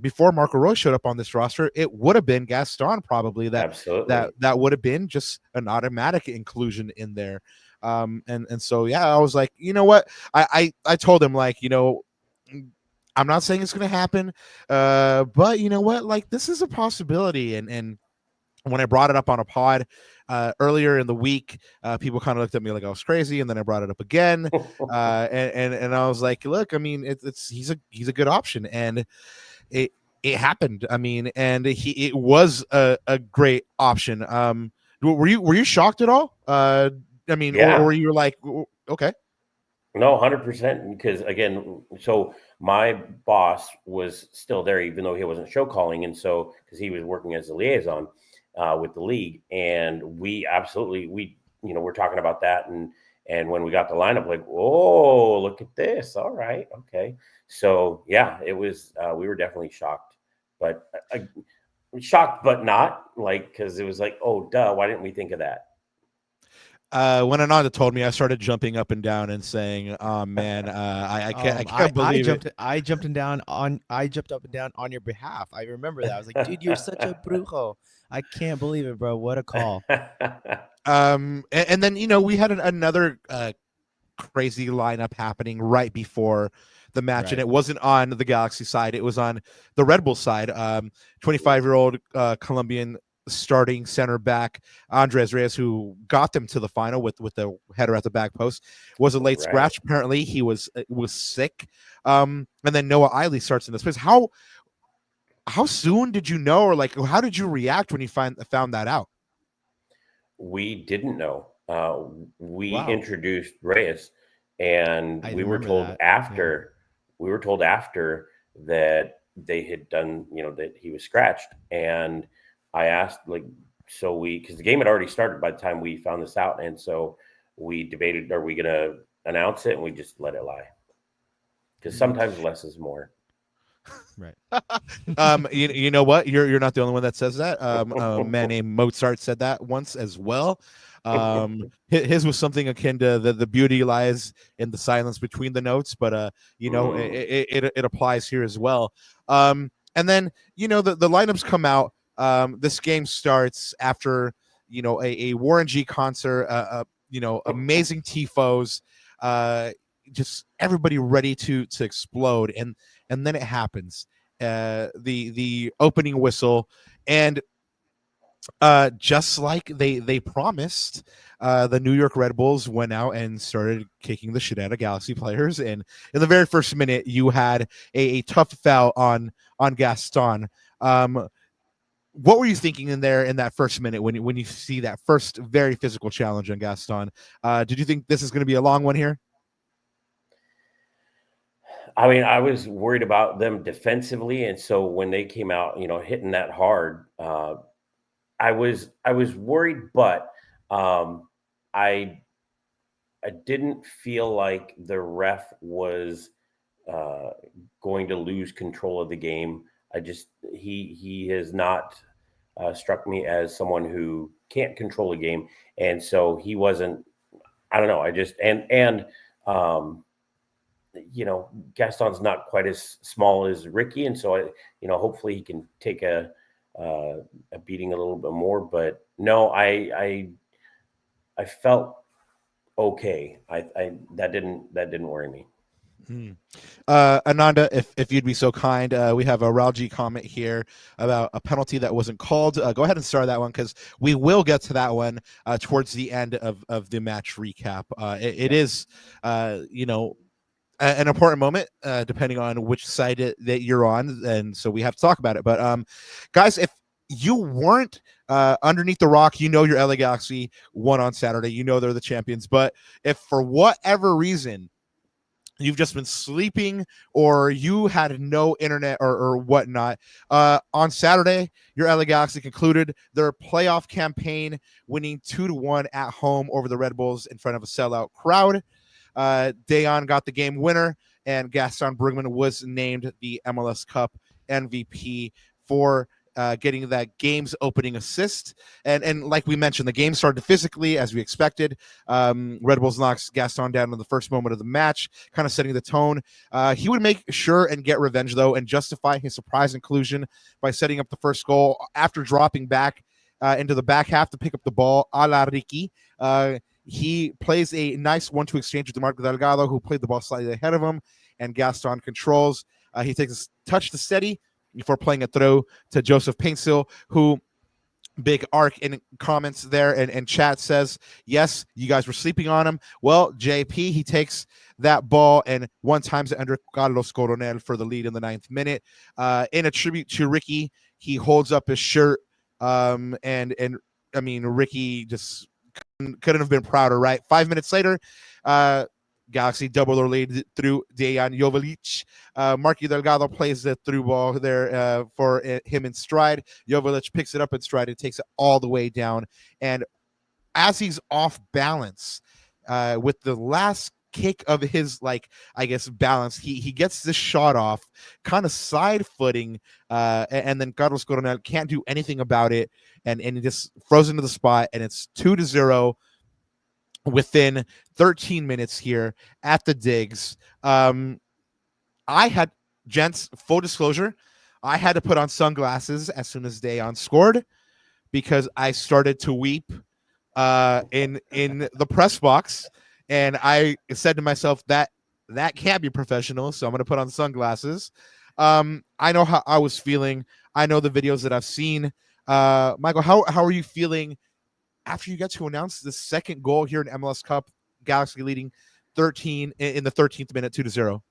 before Marco Roy showed up on this roster, it would have been Gaston probably that would have been just an automatic inclusion in there. And so, yeah, I was like, you know what? I told him, like, I'm not saying it's going to happen, but you know what? Like, this is a possibility. And when I brought it up on a pod earlier in the week, people kind of looked at me like I was crazy, and then I brought it up again, and I was like, look, I mean, he's a good option, and it happened. I mean, and it was a great option. Were you shocked at all? I mean, yeah. or you were like, okay. No, 100%. Because again, so my boss was still there, even though he wasn't show calling. And so, because he was working as a liaison with the league, and we we're talking about that. And when we got the lineup, like, oh, look at this. All right. Okay. So yeah, it was, we were definitely shocked, but shocked, but not, like, cause it was like, oh, duh, why didn't we think of that? When Ananda told me, I started jumping up and down and saying, "Oh man, I can't believe it." I jumped up and down on your behalf. I remember that. I was like, "Dude, you're such a brujo! I can't believe it, bro. What a call!" And then we had another crazy lineup happening right before the match, right. And it wasn't on the Galaxy side; it was on the Red Bull side. 25-year-old Colombian starting center back Andres Reyes, who got them to the final with the header at the back post, was a late scratch. Apparently he was sick. And then Noah Eiley starts in this place. How soon did you know, or like how did you react when you found that out? We didn't know. We introduced Reyes, and we were told after. Yeah. We were told after that they had done, that he was scratched. And I asked, because the game had already started by the time we found this out. And so we debated, are we going to announce it? And we just let it lie. Because sometimes less is more. Right. You know what? You're not the only one that says that. A man named Mozart said that once as well. His was something akin to the beauty lies in the silence between the notes, but it applies here as well. And then the lineups come out. This game starts after a Warren G concert. Amazing tifos. Just everybody ready to explode, and then it happens. The opening whistle, and just like they promised, the New York Red Bulls went out and started kicking the shit out of Galaxy players. And in the very first minute, you had a tough foul on Gaston. What were you thinking in that first minute when you see that first very physical challenge on Gaston? Did you think this is going to be a long one here? I mean, I was worried about them defensively, and so when they came out, hitting that hard, I was worried, but I didn't feel like the ref was going to lose control of the game. He has not struck me as someone who can't control a game, and so he wasn't. I don't know. Gaston's not quite as small as Ricky, and so hopefully he can take a beating a little bit more. But no, I felt okay. That didn't worry me. Ananda, if you'd be so kind, we have a Ralji comment here about a penalty that wasn't called. Go ahead and start that one, because we will get to that one towards the end of the match recap. It is an important moment, depending on which side that you're on, and so we have to talk about it. But guys, if you weren't underneath the rock, your LA Galaxy won on Saturday. They're the champions. But if for whatever reason you've just been sleeping, or you had no internet or whatnot, on Saturday, your LA Galaxy concluded their playoff campaign, winning 2-1 at home over the Red Bulls in front of a sellout crowd. Dejan got the game winner, and Gaston Brugman was named the MLS Cup MVP for getting that game's opening assist. And like we mentioned, the game started physically as we expected. Red Bulls knocks Gaston down in the first moment of the match, kind of setting the tone. He would make sure and get revenge, though, and justify his surprise inclusion by setting up the first goal after dropping back into the back half to pick up the ball a la Ricky. He plays a nice 1-2 exchange with DeMarco Delgado, who played the ball slightly ahead of him, and Gaston controls. He takes a touch to steady before playing it through to Joseph Painsil, who, big arc in comments there and chat, says, yes, you guys were sleeping on him. Well, JP, he takes that ball and one times it under Carlos Coronel for the lead in the 9th minute. In a tribute to Ricky, he holds up his shirt, and I mean, Ricky just couldn't have been prouder, right? 5 minutes later, Galaxy double their lead through Dejan Joveljic. Marky Delgado plays the through ball there for him in stride. Joveljic picks it up in stride and takes it all the way down. And as he's off balance with the last kick of his, balance, he gets this shot off, kind of side footing, and then Carlos Coronel can't do anything about it, and he just throws into the spot, and it's 2-0 within 13 minutes here at the digs. I had, gents, full disclosure, I had to put on sunglasses as soon as Dejan scored, because I started to weep in the press box, and I said to myself that can't be professional, so I'm going to put on sunglasses. I know how I was feeling. I know the videos that I've seen. Michael, how are you feeling after you get to announce the second goal here in MLS Cup, Galaxy leading 13 in the 13th minute, 2-0?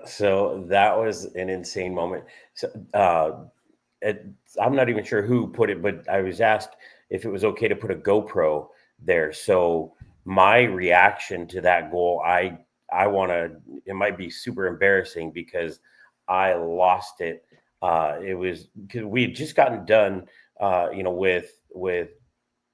So that was an insane moment. So I'm not even sure who put it, but I was asked if it was okay to put a GoPro there. So my reaction to that goal, I want to, it might be super embarrassing, because I lost it. It was because we had just gotten done, with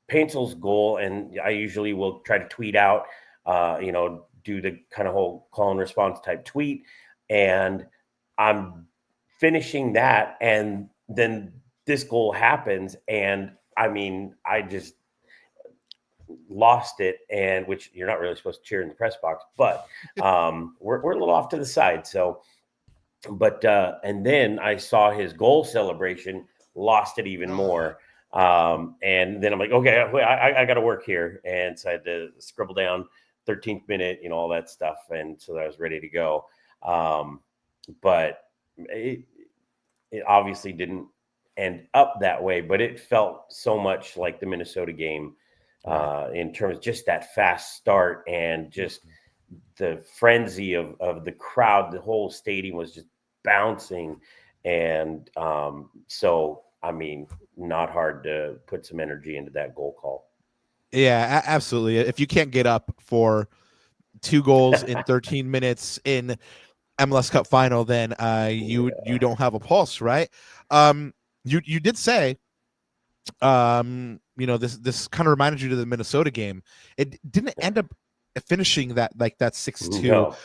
Painsel's goal, and I usually will try to tweet out, do the kind of whole call and response type tweet, and I'm finishing that, and then this goal happens, and I mean, I just lost it, and which you're not really supposed to cheer in the press box, but we're a little off to the side. So, but and then I saw his goal celebration, lost it even more. And then I'm like, okay, I got to work here, and so I had to scribble down 13th minute, all that stuff, and so I was ready to go. But it obviously didn't end up that way, but it felt so much like the Minnesota game. In terms of just that fast start and just the frenzy of the crowd. The whole stadium was just bouncing. And so, I mean, not hard to put some energy into that goal call. Yeah, absolutely. If you can't get up for 2 goals in 13 minutes in MLS Cup final, then you don't have a pulse, right? You did say, this kind of reminded you to the Minnesota game. It didn't end up finishing that 6-2. No.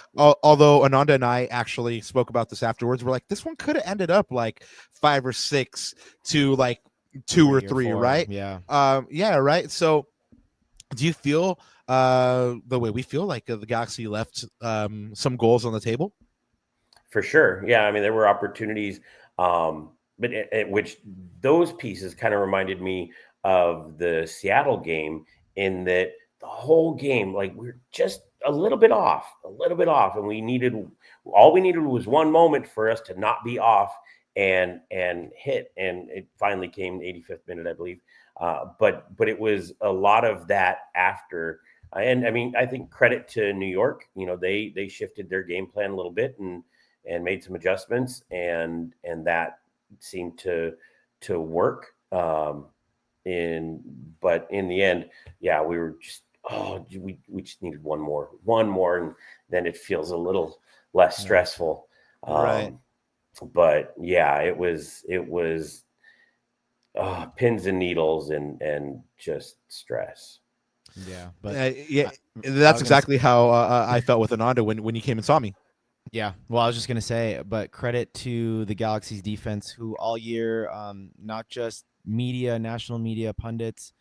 Although Ananda and I actually spoke about this afterwards. We're like, this one could have ended up like 5 or 6 to like 2 or 3, right? Yeah. Yeah, right. So do you feel the way we feel, like the Galaxy left some goals on the table? For sure. Yeah. I mean, there were opportunities, but which those pieces kind of reminded me of the Seattle game, in that the whole game, like, we're just a little bit off, and all we needed was one moment for us to not be off and hit. And it finally came 85th minute, I believe. But it was a lot of that after. And I mean, I think credit to New York, they shifted their game plan a little bit and made some adjustments, and that seemed to work. But in the end, yeah, we were just, we just needed one more, and then it feels a little less stressful. Right. But yeah, it was pins and needles and just stress. Yeah, but that's exactly how I felt with Ananda when you came and saw me. Yeah, well, I was just gonna say, but credit to the Galaxy's defense, who all year, not just media, national media, pundits,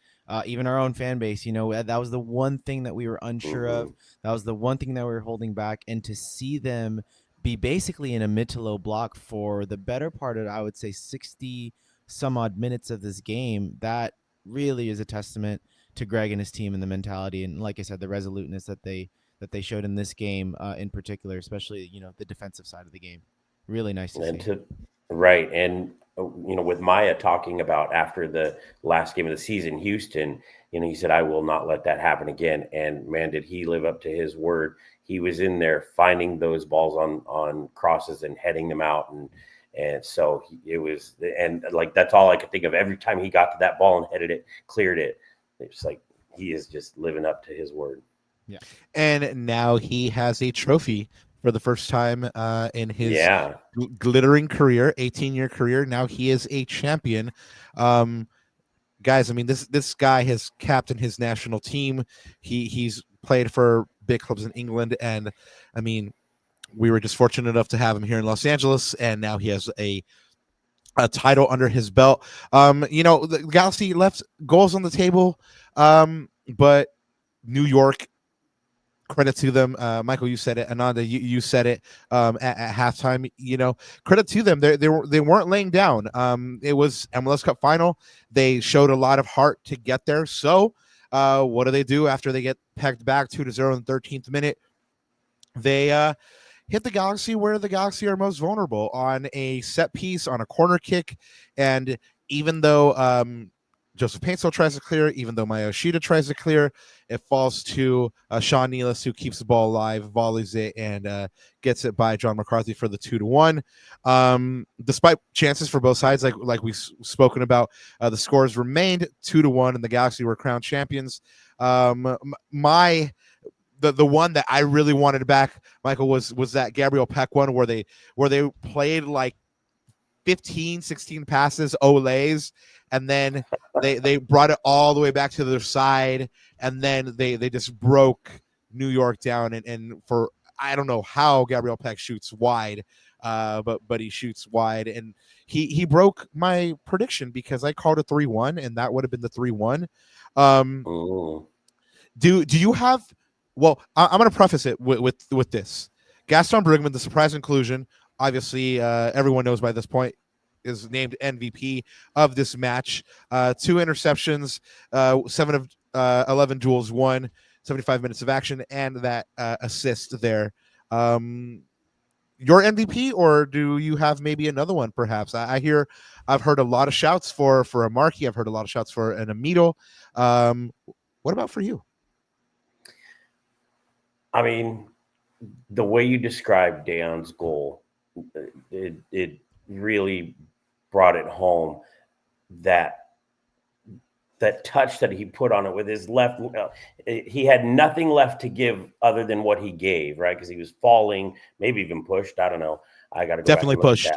even our own fan base, that was the one thing that we were unsure of. That was the one thing that we were holding back, and to see them be basically in a mid to low block for the better part of, I would say, 60 some odd minutes of this game, that really is a testament to Greg and his team and the mentality, and like I said, the resoluteness that they showed in this game, in particular, especially the defensive side of the game. Really nice to see. Right, and with Maya talking about after the last game of the season, Houston, he said, I will not let that happen again. And man, did he live up to his word. He was in there finding those balls on crosses and heading them out, and so it was, and like, that's all I could think of. Every time he got to that ball and headed it, cleared it, it's like he is just living up to his word. Yeah. And now he has a trophy for the first time in his glittering career, 18-year career. Now he is a champion. Guys, I mean, this guy has captained his national team. He's played for big clubs in England, and I mean, we were just fortunate enough to have him here in Los Angeles, and now he has a title under his belt. The Galaxy left goals on the table, but New York, credit to them. Michael, you said it. Ananda, you said it at halftime. Credit to them. They weren't laying down. It was MLS Cup final. They showed a lot of heart to get there. So what do after they get pegged back 2-0 in the 13th minute? They hit the Galaxy where the Galaxy are most vulnerable, on a set piece, on a corner kick. And even though Joseph Paintsel tries to clear, even though Mayoshita tries to clear, it falls to Sean Nealis, who keeps the ball alive, volleys it, and gets it by John McCarthy for the 2-1. Despite chances for both sides, like we've spoken about, the scores remained 2-1, and the Galaxy were crowned champions. My the one that I really wanted back, Michael, was that Gabriel Peck one where they played like 15, 16 passes, olays, and then they brought it all the way back to their side, and then they just broke New York down, and for I don't know how Gabriel Peck shoots wide, but he shoots wide, and he broke my prediction because I called it 3-1, and that would have been the 3-1. Do you have? Well, I'm going to preface it with this. Gaston Brugman, the surprise inclusion, obviously everyone knows by this point, is named MVP of this match. 2 interceptions, 7 of 11 duels won, 75 minutes of action, and that assist there. Your MVP, or do you have maybe another one? Perhaps I've heard a lot of shouts for a Markey. I've heard a lot of shouts for an Amito. What about for you? I mean, the way you described Deion's goal, it really brought it home. That touch that he put on it with his left, he had nothing left to give other than what he gave, right? Because he was falling, maybe even pushed. I don't know. I got to go definitely pushed.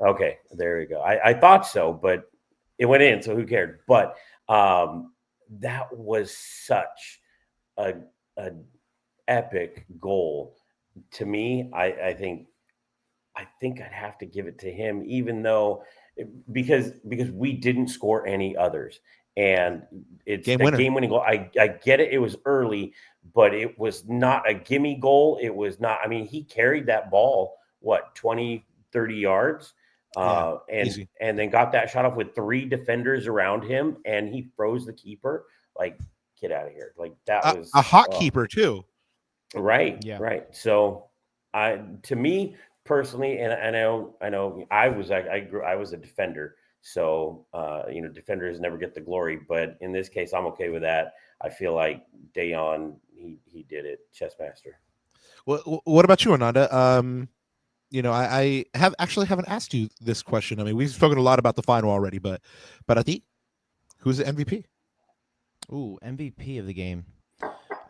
Okay, there you go. I thought so, but it went in, so who cared? But that was such a epic goal to me. I think I'd have to give it to him, even though because we didn't score any others, and it's a game-winning goal. I get it. It was early, but it was not a gimme goal. It was not. I mean, he carried that ball 20, 30 yards, and then got that shot off with 3 defenders around him, and he froze the keeper. Like, get out of here! Like that was a hot keeper too. Right. Yeah. Right. So to me personally, and I know I was a defender. So, defenders never get the glory, but in this case, I'm okay with that. I feel like Deion, he did it. Chess master. Well, what about you, Ananda? I haven't asked you this question. I mean, we've spoken a lot about the final already, but Ati, who's the MVP? Ooh, MVP of the game.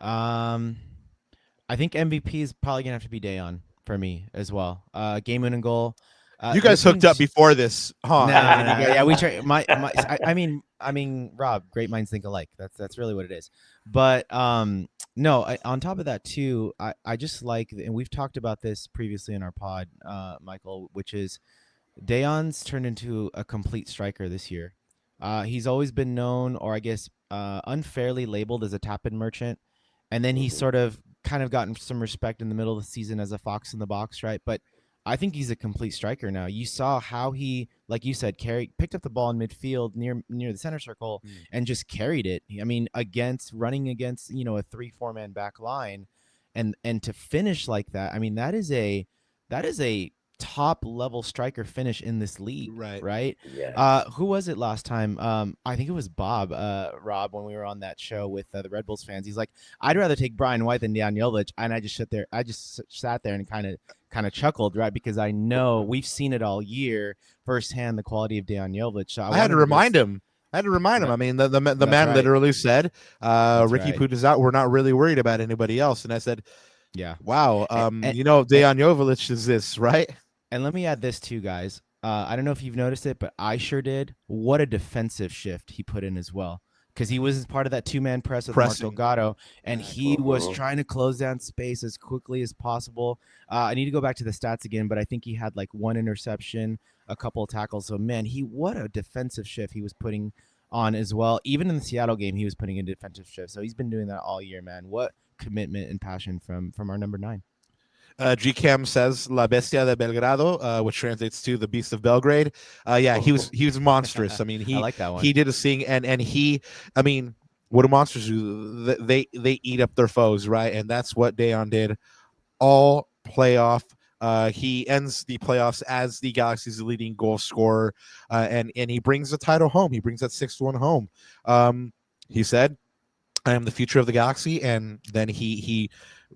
I think MVP is probably gonna have to be Deion for me as well. Game-winning goal. You guys hooked up before this, huh? No. Yeah, we try. I mean, Rob, great minds think alike. That's really what it is. But no. On top of that too, I just like, and we've talked about this previously in our pod, Michael, which is Deion's turned into a complete striker this year. He's always been known, or I guess unfairly labeled as a tap-in merchant, and then he sort of kind of gotten some respect in the middle of the season as a fox in the box, right? But I think he's a complete striker now. You saw how he, like you said, picked up the ball in midfield near the center circle and just carried it. I mean, running against a 3-4 man back line, and to finish like that. I mean, that is a top level striker finish in this league, right? Yeah. Who was it last time? I think it was Rob, when we were on that show with the Red Bulls fans. He's like, I'd rather take Brian White than Dejan Jovic, and I just sat there and kind of chuckled, right? Because I know we've seen it all year firsthand, the quality of Dejan Jovic. So I had to remind him. I mean, the man literally said, Ricky Puig is out. We're not really worried about anybody else. And I said, yeah, wow. Dejan Jovic is this, right? And let me add this too, guys. I don't know if you've noticed it, but I sure did. What a defensive shift he put in as well. Because he was part of that 2-man press with Mark Delgado, and he was trying to close down space as quickly as possible. I need to go back to the stats again, but I think he had like 1 interception, a couple of tackles. So, man, what a defensive shift he was putting on as well. Even in the Seattle game, he was putting in defensive shift. So he's been doing that all year, man. What commitment and passion from our number 9. GCam says La Bestia de Belgrado, which translates to the Beast of Belgrade. He was monstrous. I mean, I like that one. He did a thing, and I mean, what do monsters do? They eat up their foes, right? And that's what Deion did all playoff. He ends the playoffs as the Galaxy's leading goal scorer, and he brings the title home. He brings that 6-1 home. He said, "I am the future of the Galaxy," and then he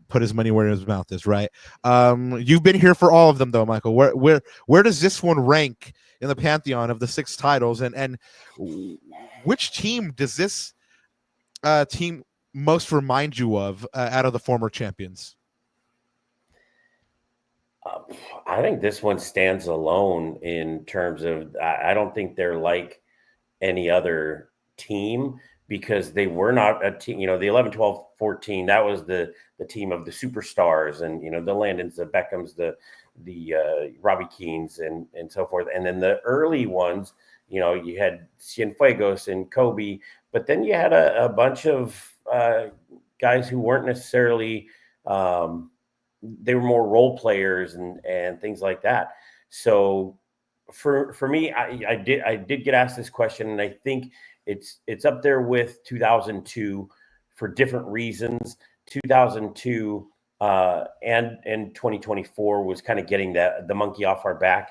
put his money where his mouth is, right? You've been here for all of them, though, Michael. Where does this one rank in the pantheon of the 6 titles, and which team does this team most remind you of out of the former champions? I think this one stands alone in terms of I don't think they're like any other team because they were not a team. The 11, 12, 14, that was the team of the superstars and, the Landons, the Beckhams, the Robbie Keanes and so forth. And then the early ones, you had Cienfuegos and Kobe, but then you had a bunch of guys who weren't necessarily they were more role players and things like that. So for me, I did get asked this question, and I think it's up there with 2002 for different reasons. 2002 and 2024 was kind of getting the monkey off our back.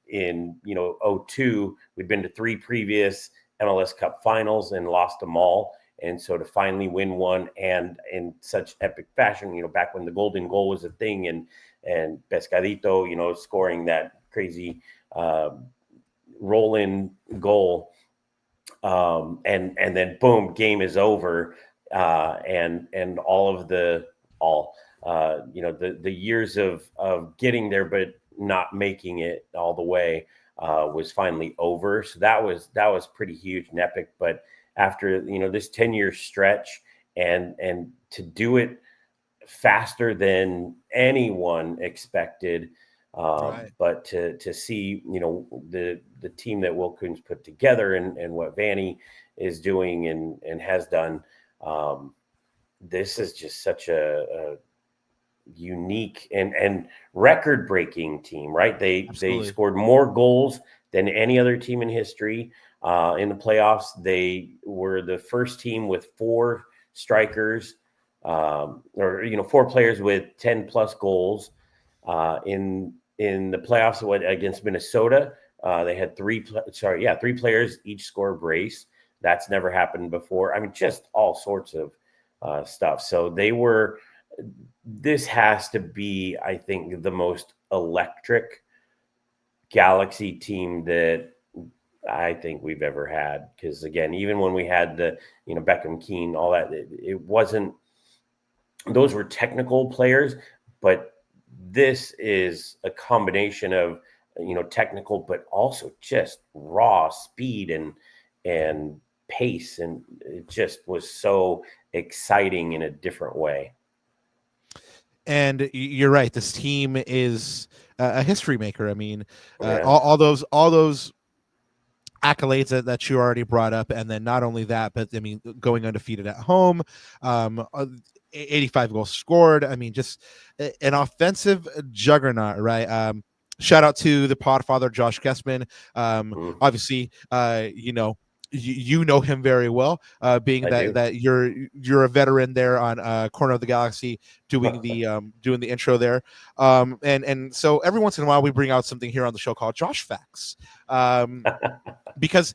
In 02, we'd been to 3 previous MLS Cup finals and lost them all. And so to finally win one and in such epic fashion, back when the golden goal was a thing and Pescadito, scoring that crazy roll-in goal. And then boom, game is over. And all of the years of getting there, but not making it all the way was finally over. So that was pretty huge and epic. But after this 10-year stretch and to do it faster than anyone expected, Right. but to see the team that Will Kuhn's put together and what Vanny is doing and has done, this is just such a unique and record-breaking team, right? They scored more goals than any other team in history. In the playoffs, they were the first team with 4 strikers, or 4 players with 10 plus goals. In the playoffs against Minnesota, they had 3 players each score a brace. That's never happened before. I mean, just all sorts of stuff. So this has to be, I think, the most electric Galaxy team that I think we've ever had. Because again, even when we had the Beckham, Keane, all that, it wasn't. Those were technical players, but this is a combination of technical, but also just raw speed and pace, and it just was so exciting in a different way. And you're right. This team is a history maker. I mean, all those accolades that you already brought up, and then not only that, but I mean, going undefeated at home, 85 goals scored. I mean, just an offensive juggernaut, right? Shout out to the podfather Josh Kessman. Obviously, you know him very well, being that you're a veteran there on Corner of the Galaxy doing the intro there, and so every once in a while we bring out something here on the show called Josh Facts, because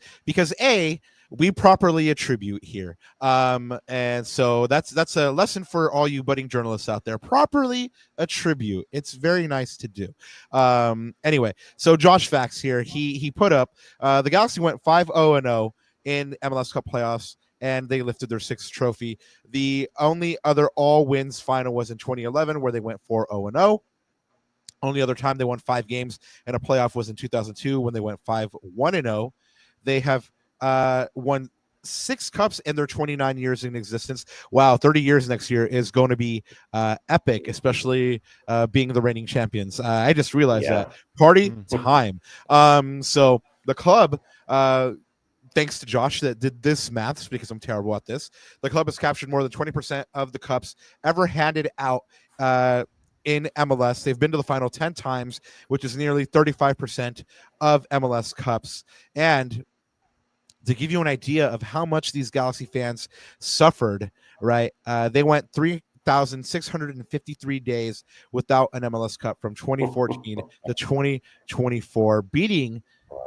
we properly attribute here, and so that's a lesson for all you budding journalists out there. Properly attribute. It's very nice to do. Anyway, so Josh Facts here. He put up the Galaxy went 5-0-0 in MLS Cup playoffs, and they lifted their 6th trophy. The only other all wins final was in 2011, where they went 4-0-0. Only other time they won 5 games in a playoff was in 2002, when they went 5-1-0. They have won 6 cups in their 29 years in existence. Wow, 30 years next year is going to be epic, especially being the reigning champions. I just realized that. Party time. So the club, thanks to Josh that did this maths, because I'm terrible at this, the club has captured more than 20% of the cups ever handed out in MLS. They've been to the final 10 times, which is nearly 35% of MLS Cups. And to give you an idea of how much these Galaxy fans suffered, right? They went 3,653 days without an MLS Cup from 2014 to 2024, beating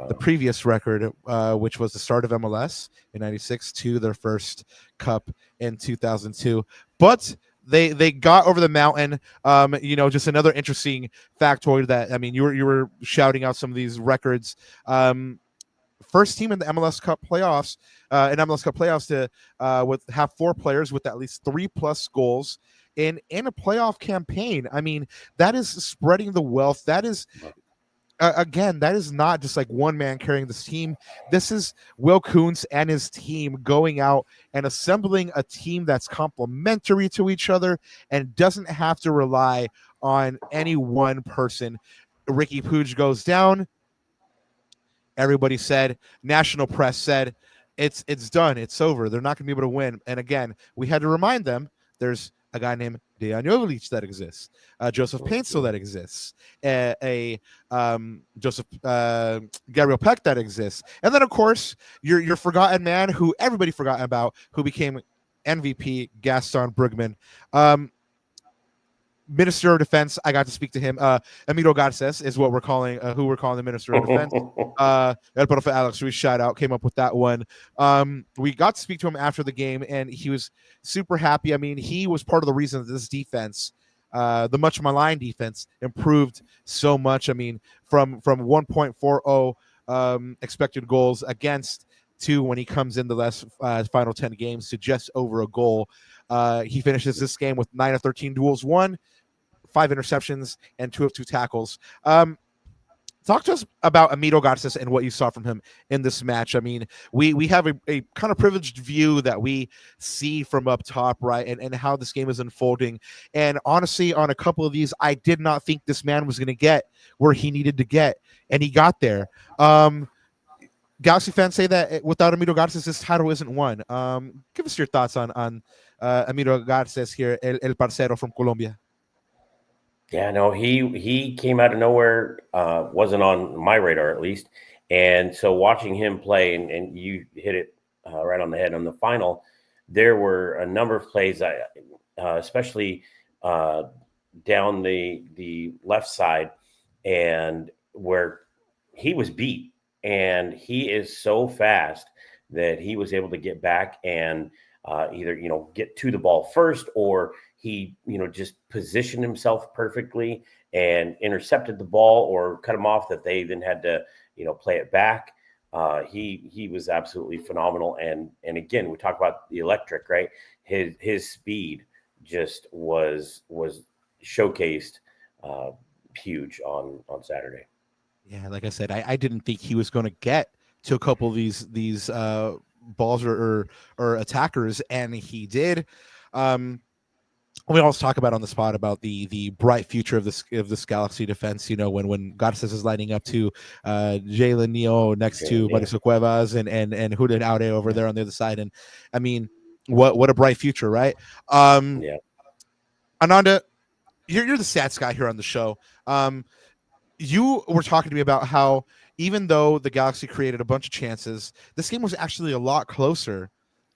the previous record, which was the start of MLS in '96 to their first cup in 2002. But they got over the mountain. Just another interesting factoid that, I mean, you were shouting out some of these records. first team in the MLS Cup playoffs, to have 4 players with at least 3+ goals in a playoff campaign. I mean, that is spreading the wealth. That is again, that is not just like one man carrying this team. This is Will Kuntz and his team going out and assembling a team that's complementary to each other and doesn't have to rely on any one person. Ricky Puig goes down. Everybody said, national press said, it's done. It's over. They're not going to be able to win. And again, we had to remind them there's a guy named Dejan Joveljic that exists, Joseph Paintsel that exists, Joseph Gabriel Peck that exists, and then of course your forgotten man who everybody forgot about, who became MVP, Gaston Brugman. Minister of Defense, I got to speak to him. Emilio Garces is what we're calling, who we're calling the Minister of Defense. El Profe Alex Ruiz, shout out, came up with that one. We got to speak to him after the game, and he was super happy. I mean, he was part of the reason that this defense, the much maligned defense, improved so much. I mean, from 1.40 expected goals against to when he comes in the last final 10 games to just over a goal. He finishes this game with 9 of 13 duels won, 5 interceptions, and 2 of 2 tackles. Talk to us about Emilio Garces and what you saw from him in this match. I mean, we have a kind of privileged view that we see from up top, right, and how this game is unfolding. And honestly, on a couple of these, I did not think this man was going to get where he needed to get, and he got there. Galaxy fans say that without Emilio Garces, this title isn't won. Give us your thoughts on Emilio Garces here, el parcero from Colombia. Yeah, no, he came out of nowhere, wasn't on my radar at least. And so watching him play, and you hit it right on the head on the final, there were a number of plays, especially down the left side, and where he was beat. And he is so fast that he was able to get back and either, get to the ball first, or he, just positioned himself perfectly and intercepted the ball or cut him off, that they then had to, play it back. He was absolutely phenomenal. And again, we talk about the electric, right? His speed just was showcased huge on Saturday. Yeah, like I said, I didn't think he was going to get to a couple of these balls or attackers, and he did. We always talk about on the spot about the bright future of this Galaxy defense. When Garces is lining up to Jalen Neo next to Mauricio Cuevas and Julian Aude over there on the other side, and I mean, what a bright future, right? Yeah. Ananda, you're the stats guy here on the show. You were talking to me about how even though the Galaxy created a bunch of chances, this game was actually a lot closer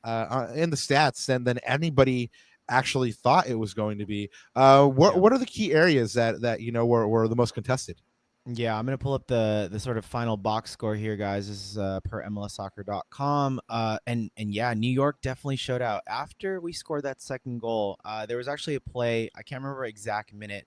in the stats than anybody actually thought it was going to be. What are the key areas that were the most contested? Yeah, I'm going to pull up the sort of final box score here, guys. This is per MLSsoccer.com. And yeah, New York definitely showed out. After we scored that second goal, there was actually a play, I can't remember exact minute.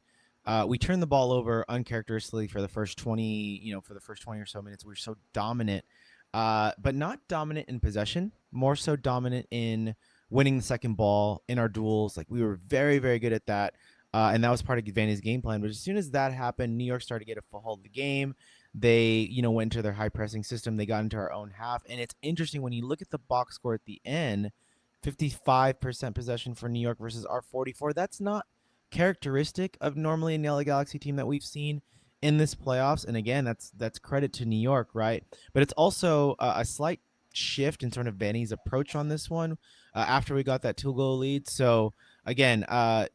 We turned the ball over uncharacteristically for the first 20, or so minutes. We were so dominant, but not dominant in possession, more so dominant in winning the second ball in our duels. Like, we were very, very good at that. And that was part of Vanny's game plan. But as soon as that happened, New York started to get a foothold of the game. They, went into their high pressing system. They got into our own half. And it's interesting when you look at the box score at the end, 55% possession for New York versus our 44. That's not characteristic of normally a LA Galaxy team that we've seen in this playoffs. And again, that's credit to New York, right? But it's also a slight shift in sort of Vanny's approach on this one after we got that 2-goal lead. So again,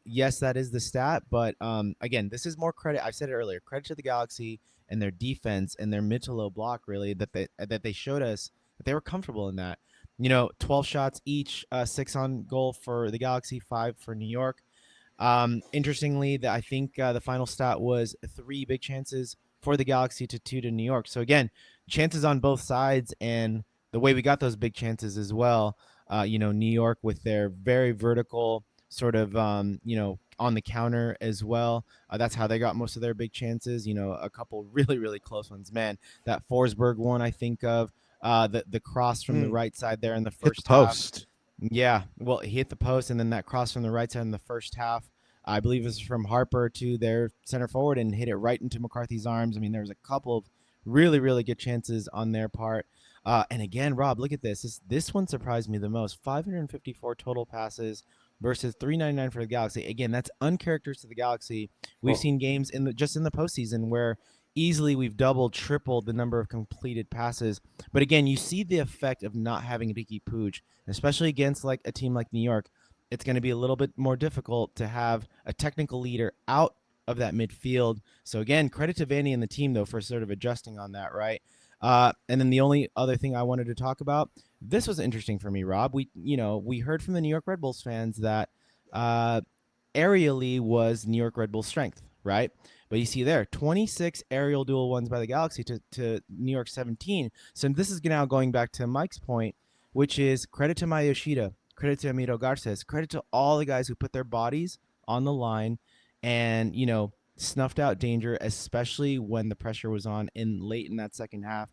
yes, that is the stat, but again, this is more credit. I've said it earlier, credit to the Galaxy and their defense and their mid to low block, really, that they showed us that they were comfortable in that. 12 shots each, 6 on goal for the Galaxy, 5 for New York. Interestingly, I think the final stat was 3 big chances for the Galaxy to 2 to New York. So again, chances on both sides, and the way we got those big chances as well. New York with their very vertical sort of, on the counter as well. That's how they got most of their big chances. A couple really, really close ones. Man, that Forsberg one I think of. The cross from the right side there in the Hit the first half. post. Yeah, well, he hit the post, and then that cross from the right side in the first half, I believe, it was from Harper to their center forward and hit it right into McCarthy's arms. I mean, there was a couple of really, really good chances on their part. And again, Rob, look at this. This one surprised me the most. 554 total passes versus 399 for the Galaxy. Again, that's uncharacteristic to the Galaxy. We've seen games in the postseason where easily we've doubled, tripled the number of completed passes. But again, you see the effect of not having Ricky Puig, especially against like a team like New York. It's going to be a little bit more difficult to have a technical leader out of that midfield. So again, credit to Vandy and the team though for sort of adjusting on that, right? And then the only other thing I wanted to talk about, this was interesting for me, Rob. We heard from the New York Red Bulls fans that aerially was New York Red Bulls' strength, right? But you see there, 26 aerial duel ones by the Galaxy to New York 17. So this is now going back to Mike's point, which is credit to Maya Yoshida, credit to Emilio Garces, credit to all the guys who put their bodies on the line and, snuffed out danger, especially when the pressure was on late in that second half.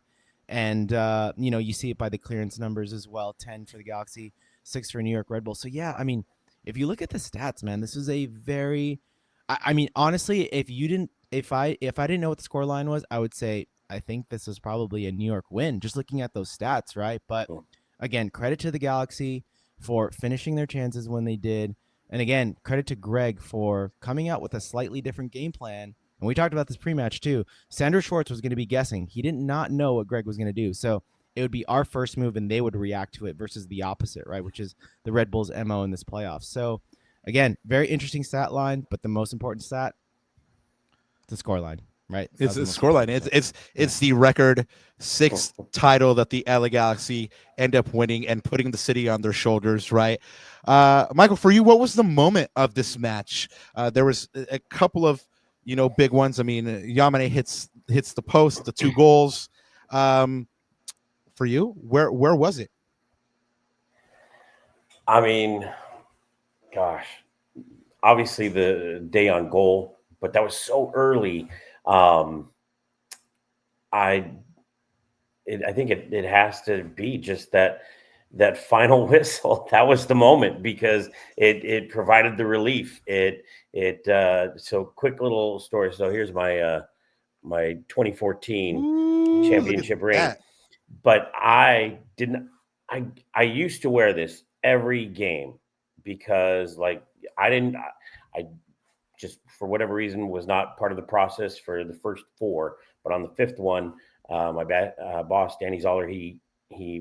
And, you see it by the clearance numbers as well, 10 for the Galaxy, 6 for New York Red Bull. So, yeah, I mean, if you look at the stats, man, this is a very I mean, honestly, if I didn't know what the score line was, I would say I think this is probably a New York win, just looking at those stats, right? But again, credit to the Galaxy for finishing their chances when they did. And again, credit to Greg for coming out with a slightly different game plan. And we talked about this pre-match too. Sandro Schwartz was going to be guessing. He did not know what Greg was going to do. So it would be our first move and they would react to it versus the opposite, right? Which is the Red Bulls' MO in this playoff. So again, very interesting stat line, but the most important stat, the score line, right? It's the score line. It's the record 6th title that the LA Galaxy end up winning and putting the city on their shoulders, right? Michael, for you, what was the moment of this match? There was a couple of, big ones. I mean, Yamane hits the post, the 2 goals. For you, where was it? I mean, gosh, obviously the day on goal, but that was so early. I think it has to be just that final whistle. That was the moment because it provided the relief. So quick little story. So here's my 2014 championship ring. But I used to wear this every game because I just for whatever reason was not part of the process for the first 4, but on the 5th one, my boss, Danny Zoller, he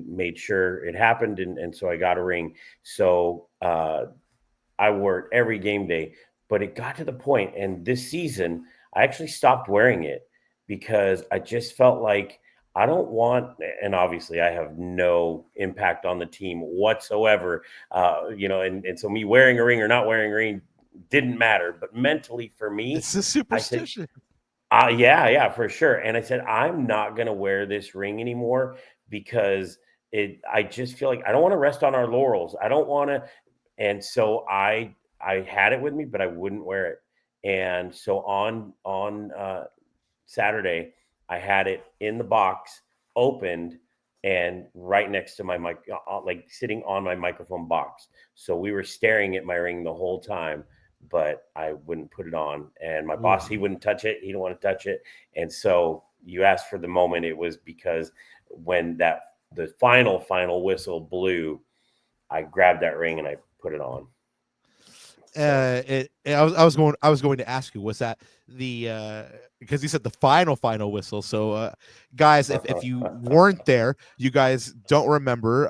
made sure it happened. And so I got a ring. So I wore it every game day, but it got to the point, and this season I actually stopped wearing it because I just felt like I don't want, and obviously I have no impact on the team whatsoever, and so me wearing a ring or not wearing a ring didn't matter. But mentally for me, it's a superstition. Yeah, for sure. And I said, I'm not going to wear this ring anymore because I just feel like I don't want to rest on our laurels. I don't want to. And so I had it with me, but I wouldn't wear it. And so on Saturday, I had it in the box, opened, and right next to my mic, like sitting on my microphone box. So we were staring at my ring the whole time, but I wouldn't put it on. And my boss, he wouldn't touch it. He didn't want to touch it. And so you asked for the moment. It was because when the final whistle blew, I grabbed that ring and I put it on. I was going to ask you, was that the because you said the final whistle. So guys, if you weren't there, you guys don't remember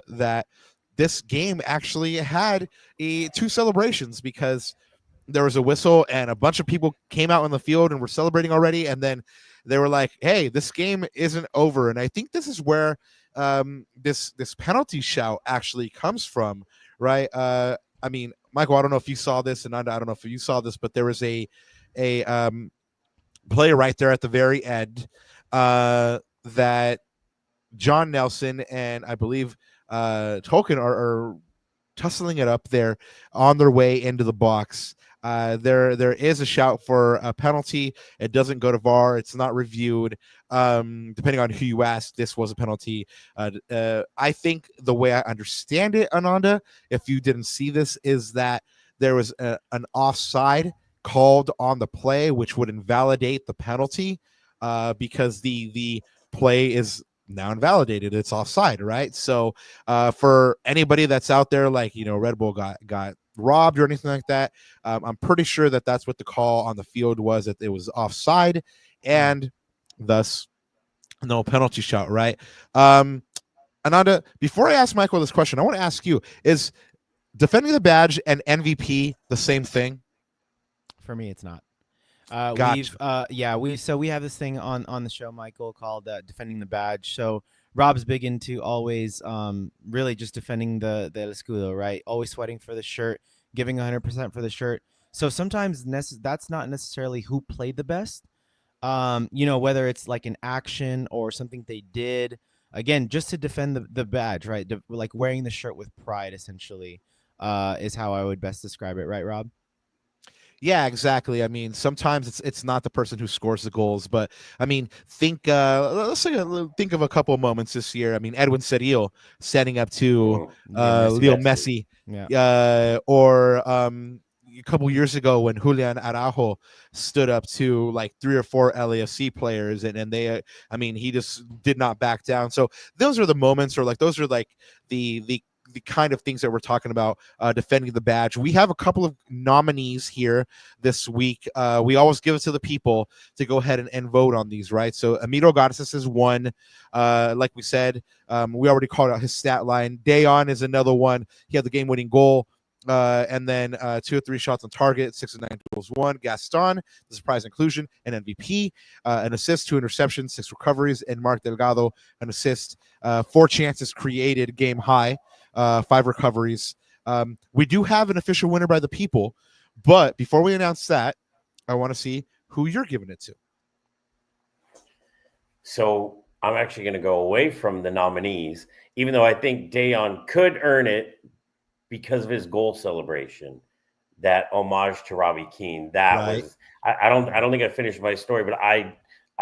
that this game actually had 2 celebrations, because there was a whistle and a bunch of people came out on the field and were celebrating already, and then they were like, hey, this game isn't over. And I think this is where this penalty shout actually comes from, right? I mean, Michael, I don't know if you saw this, and I don't know if you saw this, but there was a play right there at the very end that John Nelson and I believe Tolkien are tussling it up there on their way into the box. There is a shout for a penalty. It doesn't go to VAR. It's not reviewed. Depending on who you ask, this was a penalty. I think the way I understand it, Ananda, if you didn't see this, is that there was an offside called on the play, which would invalidate the penalty because the play is now invalidated. It's offside, right? So for anybody that's out there, like, Red Bull got robbed or anything like that, I'm pretty sure that that's what the call on the field was, that it was offside, and thus no penalty shot, right? Ananda, before I ask Michael this question, I want to ask you, is defending the badge and MVP the same thing? For me, it's not. Gotcha. We have this thing on the show, Michael, called defending the badge. So Rob's big into always really just defending the El Escudo, right? Always sweating for the shirt, giving 100% for the shirt. So sometimes that's not necessarily who played the best. Whether it's like an action or something they did, again, just to defend the badge, right? Like wearing the shirt with pride, essentially, is how I would best describe it, right, Rob? Yeah, exactly. I mean, sometimes it's not the person who scores the goals, but I mean, think of a couple of moments this year. I mean, Edwin Cerrillo standing up to Leo Messi, or a couple years ago when Julian Araujo stood up to like 3 or 4 LAFC players, and they, he just did not back down. So those are the moments, or like those are like the kind of things that we're talking about, defending the badge. We have a couple of nominees here this week. We always give it to the people to go ahead and vote on these, right? So Amiro Garces is one. Like we said, we already called out his stat line. Dayon is another one. He had the game-winning goal. And then 2 or 3 shots on target, 6 of 9 goals won. Gaston, the surprise inclusion, an MVP, an assist, 2 interceptions, 6 recoveries, and Mark Delgado, an assist, 4 chances created, game high, 5 recoveries. We do have an official winner by the people, but before we announce that, I want to see who you're giving it to. So I'm actually going to go away from the nominees, even though I think Dayon could earn it because of his goal celebration, that homage to Robbie Keane. That right. was, I don't think I finished my story, but I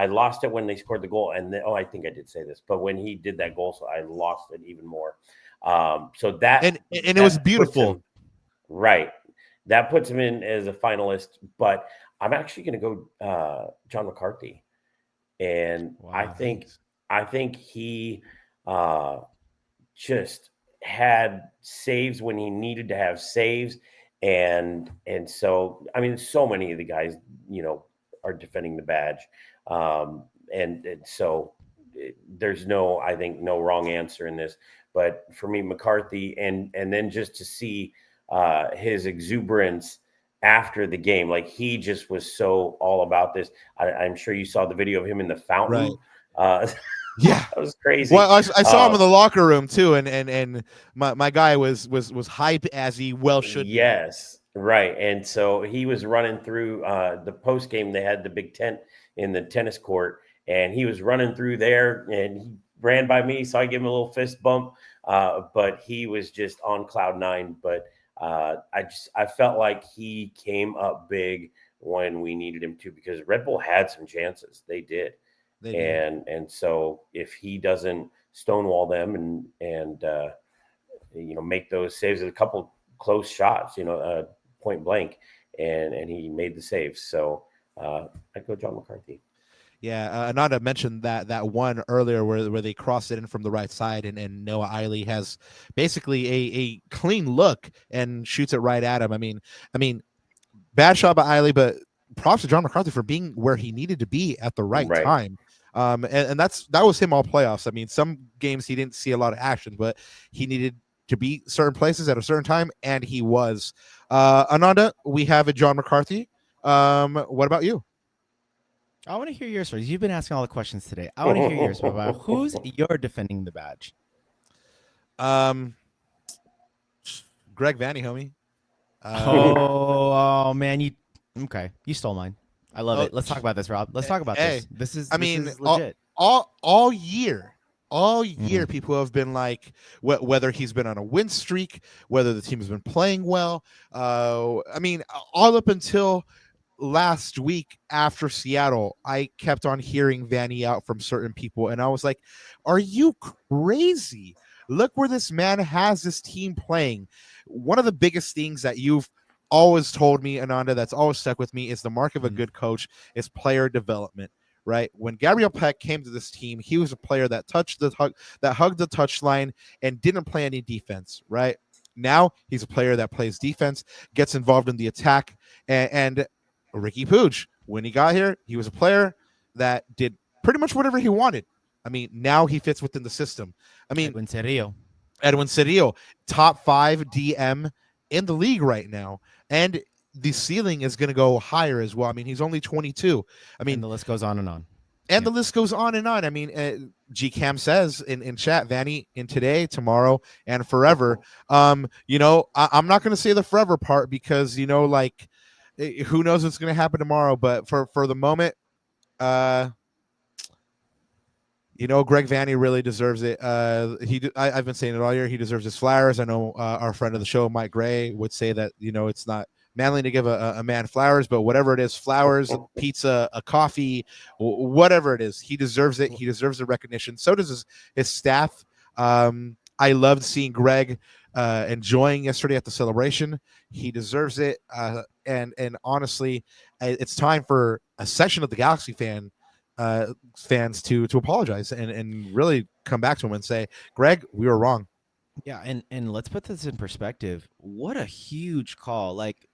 lost it when they scored the goal. And then, I think I did say this, but when he did that goal, so I lost it even more. So that, and it was beautiful. Right. That puts him in as a finalist, but I'm actually going to go John McCarthy. And wow, I think he just had saves when he needed to have saves. And so, so many of the guys, are defending the badge. And so there's no wrong answer in this, but for me, McCarthy, and then just to see his exuberance after the game, like he just was so all about this. I'm sure you saw the video of him in the fountain. Right. Yeah, that was crazy. Well, I saw him in the locker room too, and my guy was hype, as he well should. Yes, right. And so he was running through the post game. They had the big tent in the tennis court, and he was running through there, and he ran by me, so I gave him a little fist bump. But he was just on cloud 9. But I felt like he came up big when we needed him to, because Red Bull had some chances. They did. And so if he doesn't stonewall them and make those saves, a couple close shots, point blank, and he made the saves. So I'd go John McCarthy. Yeah, Ananda mentioned that one earlier where they crossed it in from the right side, and Noah Eiley has basically a clean look and shoots it right at him. I mean, bad shot by Eiley, but props to John McCarthy for being where he needed to be at the right time. And that was him all playoffs. I mean, some games he didn't see a lot of action, but he needed to be certain places at a certain time, and he was. Ananda, we have a John McCarthy. What about you? I want to hear yours first. You've been asking all the questions today. I want to hear yours, Baba. Who's your defending the badge? Greg Vanny, homie. Oh man, you stole mine. I love it. Let's talk about this, Rob. Let's talk about this. This is legit. All year, all year, people have been like, whether he's been on a win streak, whether the team has been playing well. I mean, all up until last week after Seattle, I kept on hearing Vanny out from certain people, and I was like, are you crazy? Look where this man has this team playing. One of the biggest things that you've always told me, Ananda, that's always stuck with me, is the mark of a good coach is player development. Right, when Gabriel Peck came to this team, he was a player that hugged the touchline and didn't play any defense. Right now, he's a player that plays defense, gets involved in the attack, and Ricky Puig, when he got here, he was a player that did pretty much whatever he wanted. I mean, now he fits within the system. I mean, Edwin Cerrillo, top 5 DM in the league right now, and the ceiling is going to go higher as well. I mean, he's only 22. I mean, and the list goes on and on. And the list goes on and on. I mean, GCam says in chat, Vanny, in today, tomorrow, and forever. You know, I'm not going to say the forever part because, you know, like, who knows what's going to happen tomorrow. But for the moment, you know, Greg Vanny really deserves it. I've been saying it all year. He deserves his flowers. I know our friend of the show, Mike Gray, would say that, you know, it's not manly to give a man flowers, but whatever it is, flowers, pizza, a coffee, whatever it is, he deserves it. He deserves the recognition. So does his staff. I loved seeing Greg enjoying yesterday at the celebration. He deserves it. And honestly, it's time for a section of the Galaxy fans to apologize and really come back to him and say, Greg, we were wrong. Yeah, and let's put this in perspective. What a huge call. Like,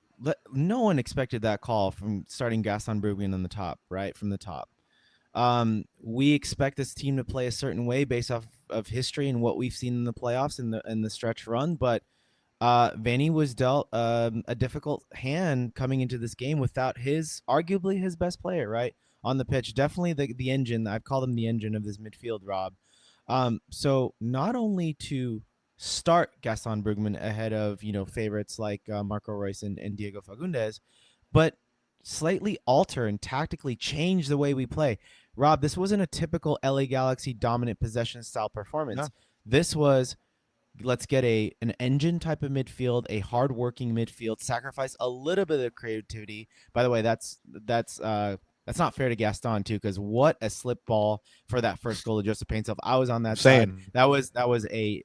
no one expected that call from starting Gaston Bergman on the top, right? From the top. We expect this team to play a certain way based off of history and what we've seen in the playoffs and the stretch run, but Vanny was dealt a difficult hand coming into this game without arguably his best player, right? On the pitch. Definitely the engine. I've called him the engine of this midfield, Rob. So not only to start Gaston Bergman ahead of, you know, favorites like Marco Reus and Diego Fagundes, but slightly alter and tactically change the way we play. Rob, this wasn't a typical LA Galaxy dominant possession style performance. No. This was, let's get an engine type of midfield, a hardworking midfield, sacrifice a little bit of creativity. By the way, that's not fair to Gaston too, because what a slip ball for that first goal of Joseph Painself. I was on that side. That was a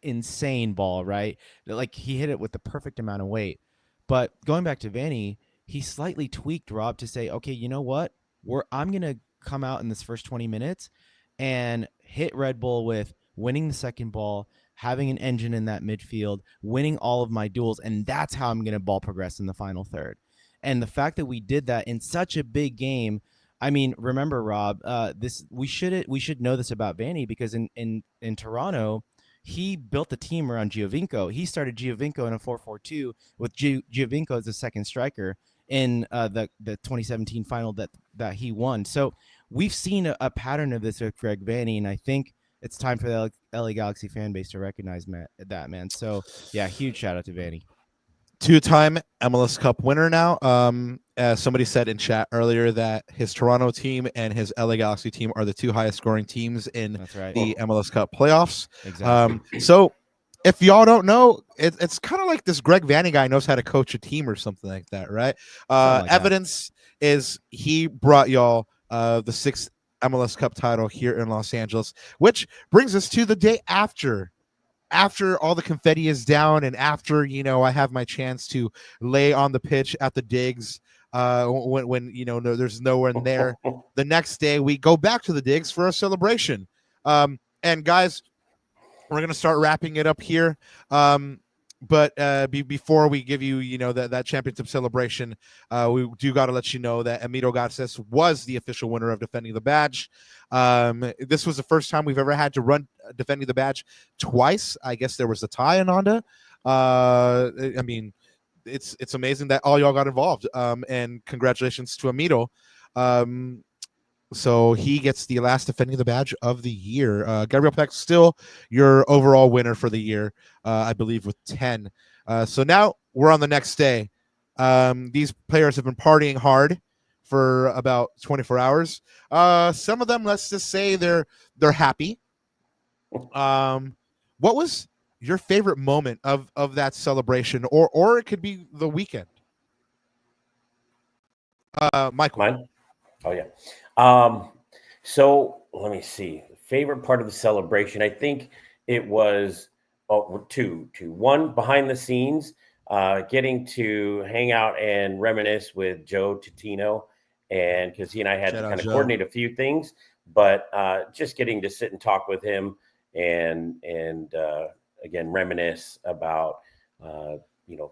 insane ball, right? Like, he hit it with the perfect amount of weight. But going back to Vanny, he slightly tweaked, Rob, to say, okay, you know what? I'm gonna come out in this first 20 minutes and hit Red Bull with winning the second ball, having an engine in that midfield, winning all of my duels, and that's how I'm gonna ball progress in the final third. And the fact that we did that in such a big game, I mean, remember, Rob, we should know this about Vanny, because in Toronto, he built the team around Giovinco. He started Giovinco in a 4-4-2 with Giovinco as the second striker in the 2017 final that he won. So we've seen a pattern of this with Greg Vanny, and I think it's time for the LA Galaxy fan base to recognize that, man. So yeah, huge shout out to Vanny. Two-time MLS Cup winner now. As somebody said in chat earlier, that his Toronto team and his LA Galaxy team are the two highest scoring teams in the MLS Cup playoffs. Exactly. So if y'all don't know, it's kind of like this Greg Vanny guy knows how to coach a team or something like that, right? Evidence is he brought y'all the 6th MLS Cup title here in Los Angeles, which brings us to the day after all the confetti is down, and after, you know, I have my chance to lay on the pitch at the digs when you know, there's no one there. The next day we go back to the digs for a celebration. And guys, we're going to start wrapping it up here. But before we give you, you know, that championship celebration, we do got to let you know that Emilio Garces was the official winner of defending the badge. This was the first time we've ever had to run defending the badge twice. I guess there was a tie in Honda. I mean, it's amazing that all y'all got involved. And congratulations to Emilio. So he gets the last defending the badge of the year. Gabriel Peck still your overall winner for the year, I believe, with 10. So now we're on the next day. These players have been partying hard for about 24 hours. Some of them, let's just say they're happy. What was your favorite moment of that celebration, or it could be the weekend? Michael. Mine? Oh yeah. So let me see. Favorite part of the celebration? I think it was two. One, behind the scenes, getting to hang out and reminisce with Joe Tutino, and because he and I had Shout to out kind of Joe. coordinate a few things, but just getting to sit and talk with him and again reminisce about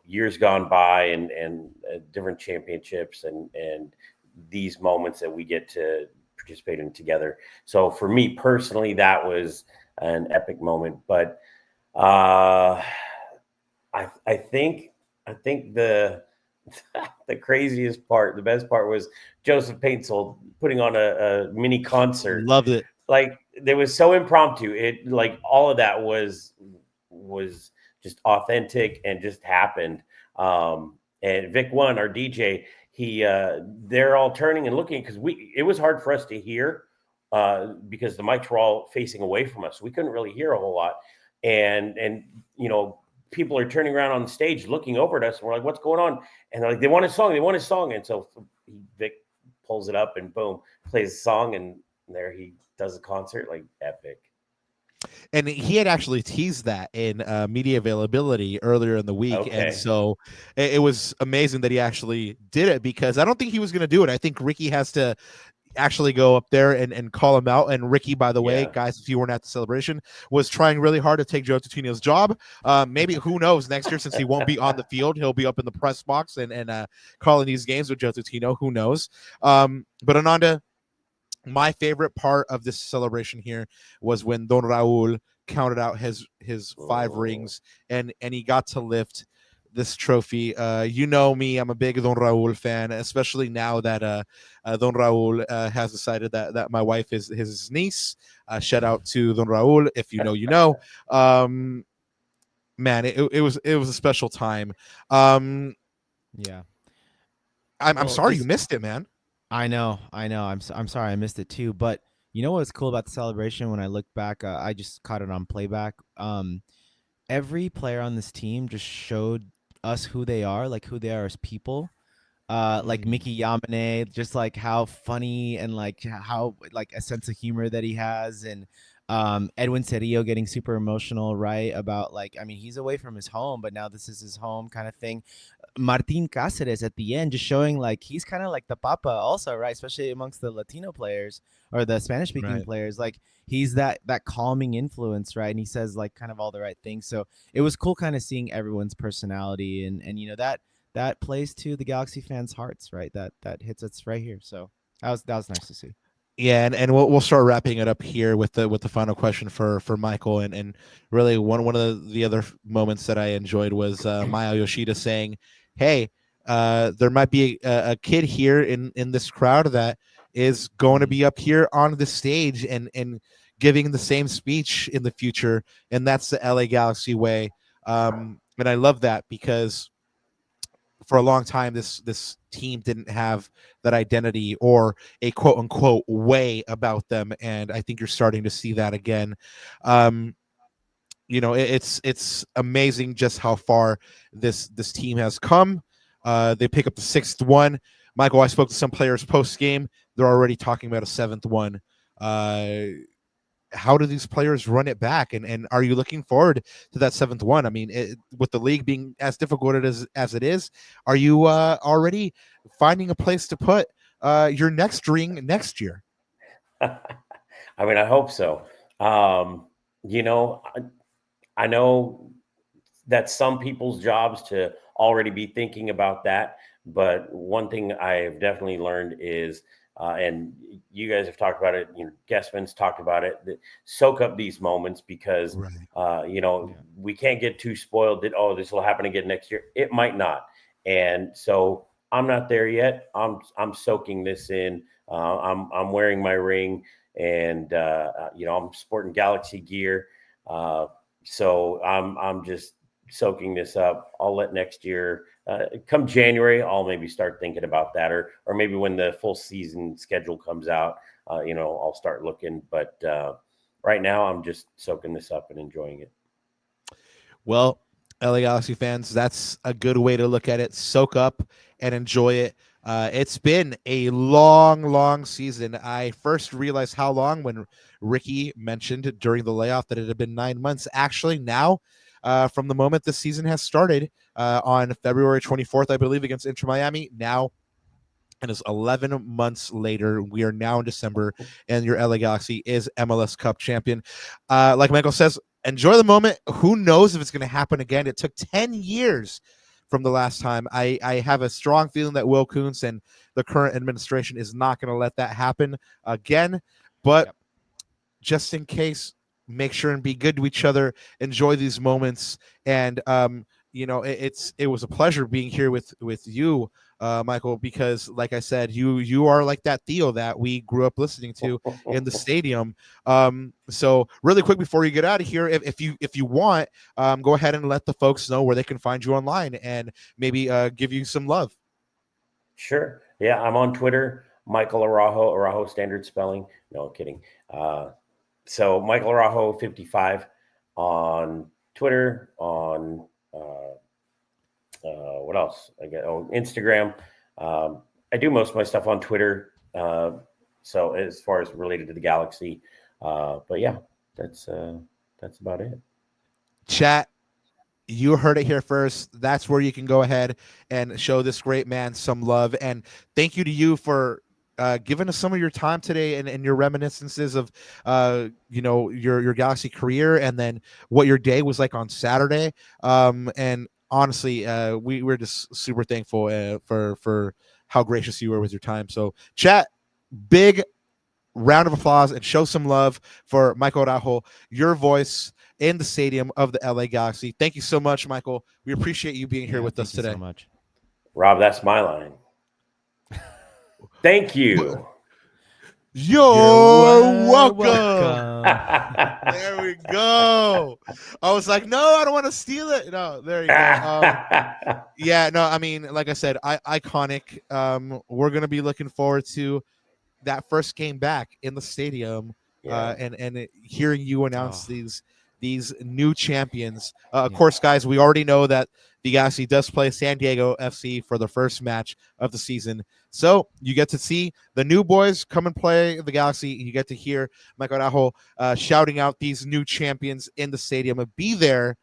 years gone by and different championships and these moments that we get to participate in together. So for me personally, that was an epic moment. But uh, I think the the craziest part, the best part was Joseph Paintsel putting on a mini concert. Loved it. Like it was so impromptu. It like all of that was just authentic and just happened. And Vic One, our DJ, they're all turning and looking because it was hard for us to hear because the mics were all facing away from us. We couldn't really hear a whole lot. And people are turning around on the stage looking over at us, and we're like, what's going on? And they're like, they want a song. And so Vic pulls it up and boom, plays the song, and there he does a concert. Like epic. And he had actually teased that in media availability earlier in the week. Okay. And so it was amazing that he actually did it, because I don't think he was going to do it. I think Ricky has to actually go up there and call him out. And Ricky, by the way, Yeah. guys, if you weren't at the celebration, was trying really hard to take Joe Tutino's job. Maybe, who knows, next year, since he won't be on the field, he'll be up in the press box and calling these games with Joe Tutino. Who knows? But Ananda, my favorite part of this celebration here was when Don Raul counted out his 5 rings and he got to lift this trophy. You know me, I'm a big Don Raul fan, especially now that Don Raul has decided that my wife is his niece. Shout out to Don Raul. If you know, you know. Man, it was a special time. Yeah. I'm Well, sorry you just missed it, man. I know. I'm sorry I missed it too. But you know what's cool about the celebration? When I look back, I just caught it on playback. Every player on this team just showed us who they are, like who they are as people. Like Mickey Yamane, just like how funny and like how like a sense of humor that he has, and Edwin Cerillo getting super emotional, right? About like, I mean, he's away from his home, but now this is his home kind of thing. Martin Cáceres at the end, just showing like he's kind of like the papa also, right? Especially amongst the Latino players or the Spanish speaking Right. players. Like he's that calming influence, right? And he says like kind of all the right things. So it was cool kind of seeing everyone's personality, and you know that plays to the Galaxy fans' hearts, right? That hits us right here. So that was nice to see. Yeah, and we'll start wrapping it up here with the final question for Michael, and really one of the other moments that I enjoyed was Maya Yoshida saying, "Hey, there might be a kid here in this crowd that is going to be up here on the stage and giving the same speech in the future, and that's the LA Galaxy way." And I love that, because for a long time this team didn't have that identity or a quote unquote way about them, and I think you're starting to see that again. It's amazing just how far this team has come. They pick up the 6th one. Michael, I spoke to some players post game. They're already talking about a 7th one. How do these players run it back, and are you looking forward to that 7th one? I mean, with the league being as difficult as it is, are you already finding a place to put your next ring next year? I mean, I hope so. You know, I know that's some people's jobs to already be thinking about that. But one thing I've definitely learned is, and you guys have talked about it, Guestman's talked about it, that soak up these moments, because, we can't get too spoiled that, oh, this will happen again next year. It might not. And so I'm not there yet. I'm soaking this in. I'm wearing my ring, and I'm sporting Galaxy gear. So I'm just soaking this up. I'll let next year come January, I'll maybe start thinking about that, or maybe when the full season schedule comes out, I'll start looking. But right now I'm just soaking this up and enjoying it. Well, LA Galaxy fans, that's a good way to look at it. Soak up and enjoy it. It's been a long season. I first realized how long when Ricky mentioned during the layoff that it had been 9 months. Actually, now, from the moment the season has started on February 24th, I believe, against Inter Miami, now and it's 11 months later. We are now in December, and your LA Galaxy is MLS Cup champion. Like Michael says, enjoy the moment. Who knows if it's going to happen again? It took 10 years from the last time. I have a strong feeling that Will Kuntz and the current administration is not going to let that happen again. But just in case, make sure and be good to each other. Enjoy these moments. And, it was a pleasure being here with you, Michael, because like I said, you are like that Theo that we grew up listening to in the stadium. So really quick before you get out of here, if you want, go ahead and let the folks know where they can find you online and maybe give you some love. Sure. Yeah, I'm on Twitter, Michael Araujo standard spelling. No kidding. So Michael Araujo 55 on Twitter, on what else? I get Instagram. I do most of my stuff on Twitter. So as far as related to the Galaxy, but yeah, that's about it. Chat, you heard it here first. That's where you can go ahead and show this great man some love. And thank you to you for giving us some of your time today and your reminiscences of your Galaxy career and then what your day was like on Saturday. And honestly, we're just super thankful for how gracious you were with your time. So chat, big round of applause and show some love for Michael Araujo, your voice in the stadium of the LA Galaxy. Thank you so much, Michael. We appreciate you being here with us today. So much. Rob, that's my line. Thank you. You're welcome. There we go. I was like, no, I don't want to steal it. No, there you go. Yeah, no, I mean, like I said, iconic. We're going to be looking forward to that first game back in the stadium, and hearing you announce these new champions. Of course, guys, we already know that the Galaxy does play San Diego FC for the first match of the season. So you get to see the new boys come and play the Galaxy. You get to hear Michael Araujo shouting out these new champions in the stadium and be there.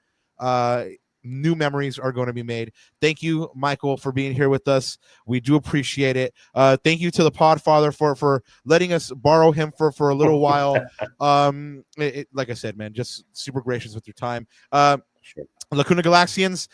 New memories are going to be made. Thank you, Michael, for being here with us. We do appreciate it. Thank you to the Podfather for letting us borrow him for a little while. Like I said, man, just super gracious with your time. Sure. Lacuna Galaxians,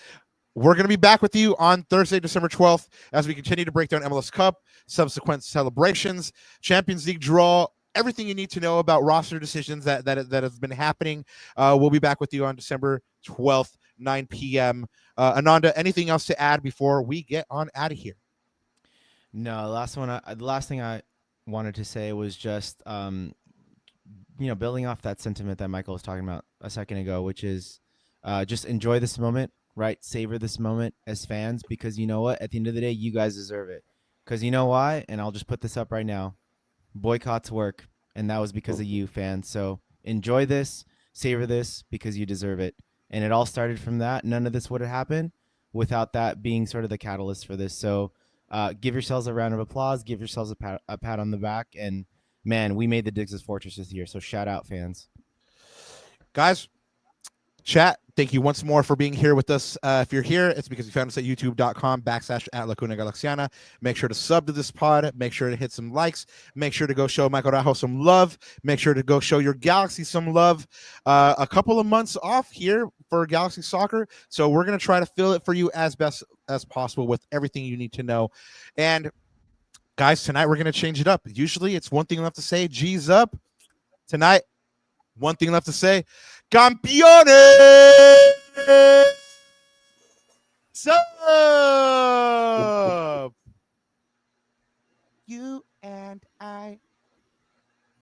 we're going to be back with you on Thursday, December 12th, as we continue to break down MLS Cup, subsequent celebrations, Champions League draw, everything you need to know about roster decisions that have been happening. We'll be back with you on December 12th, 9 p.m. Ananda, anything else to add before we get on out of here? No, the last thing I wanted to say was just, building off that sentiment that Michael was talking about a second ago, which is just enjoy this moment, right? Savor this moment as fans, because you know what? At the end of the day, you guys deserve it. Because you know why? And I'll just put this up right now. Boycotts work, and that was because of you, fans. So enjoy this, savor this, because you deserve it. And it all started from that. None of this would have happened without that being sort of the catalyst for this. So give yourselves a round of applause. Give yourselves a pat on the back. And, man, we made the Diggs' Fortress this year. So shout out, fans. Guys, chat, thank you once more for being here with us. If you're here, it's because you found us at youtube.com/@Lacuna Galaxiana. Make sure to sub to this pod. Make sure to hit some likes. Make sure to go show Michael Araujo some love. Make sure to go show your Galaxy some love. A couple of months off here for Galaxy Soccer, so we're going to try to fill it for you as best as possible with everything you need to know. And, guys, tonight we're going to change it up. Usually it's one thing left to say, G's up. Tonight, one thing left to say, Campeones! Sup? You and I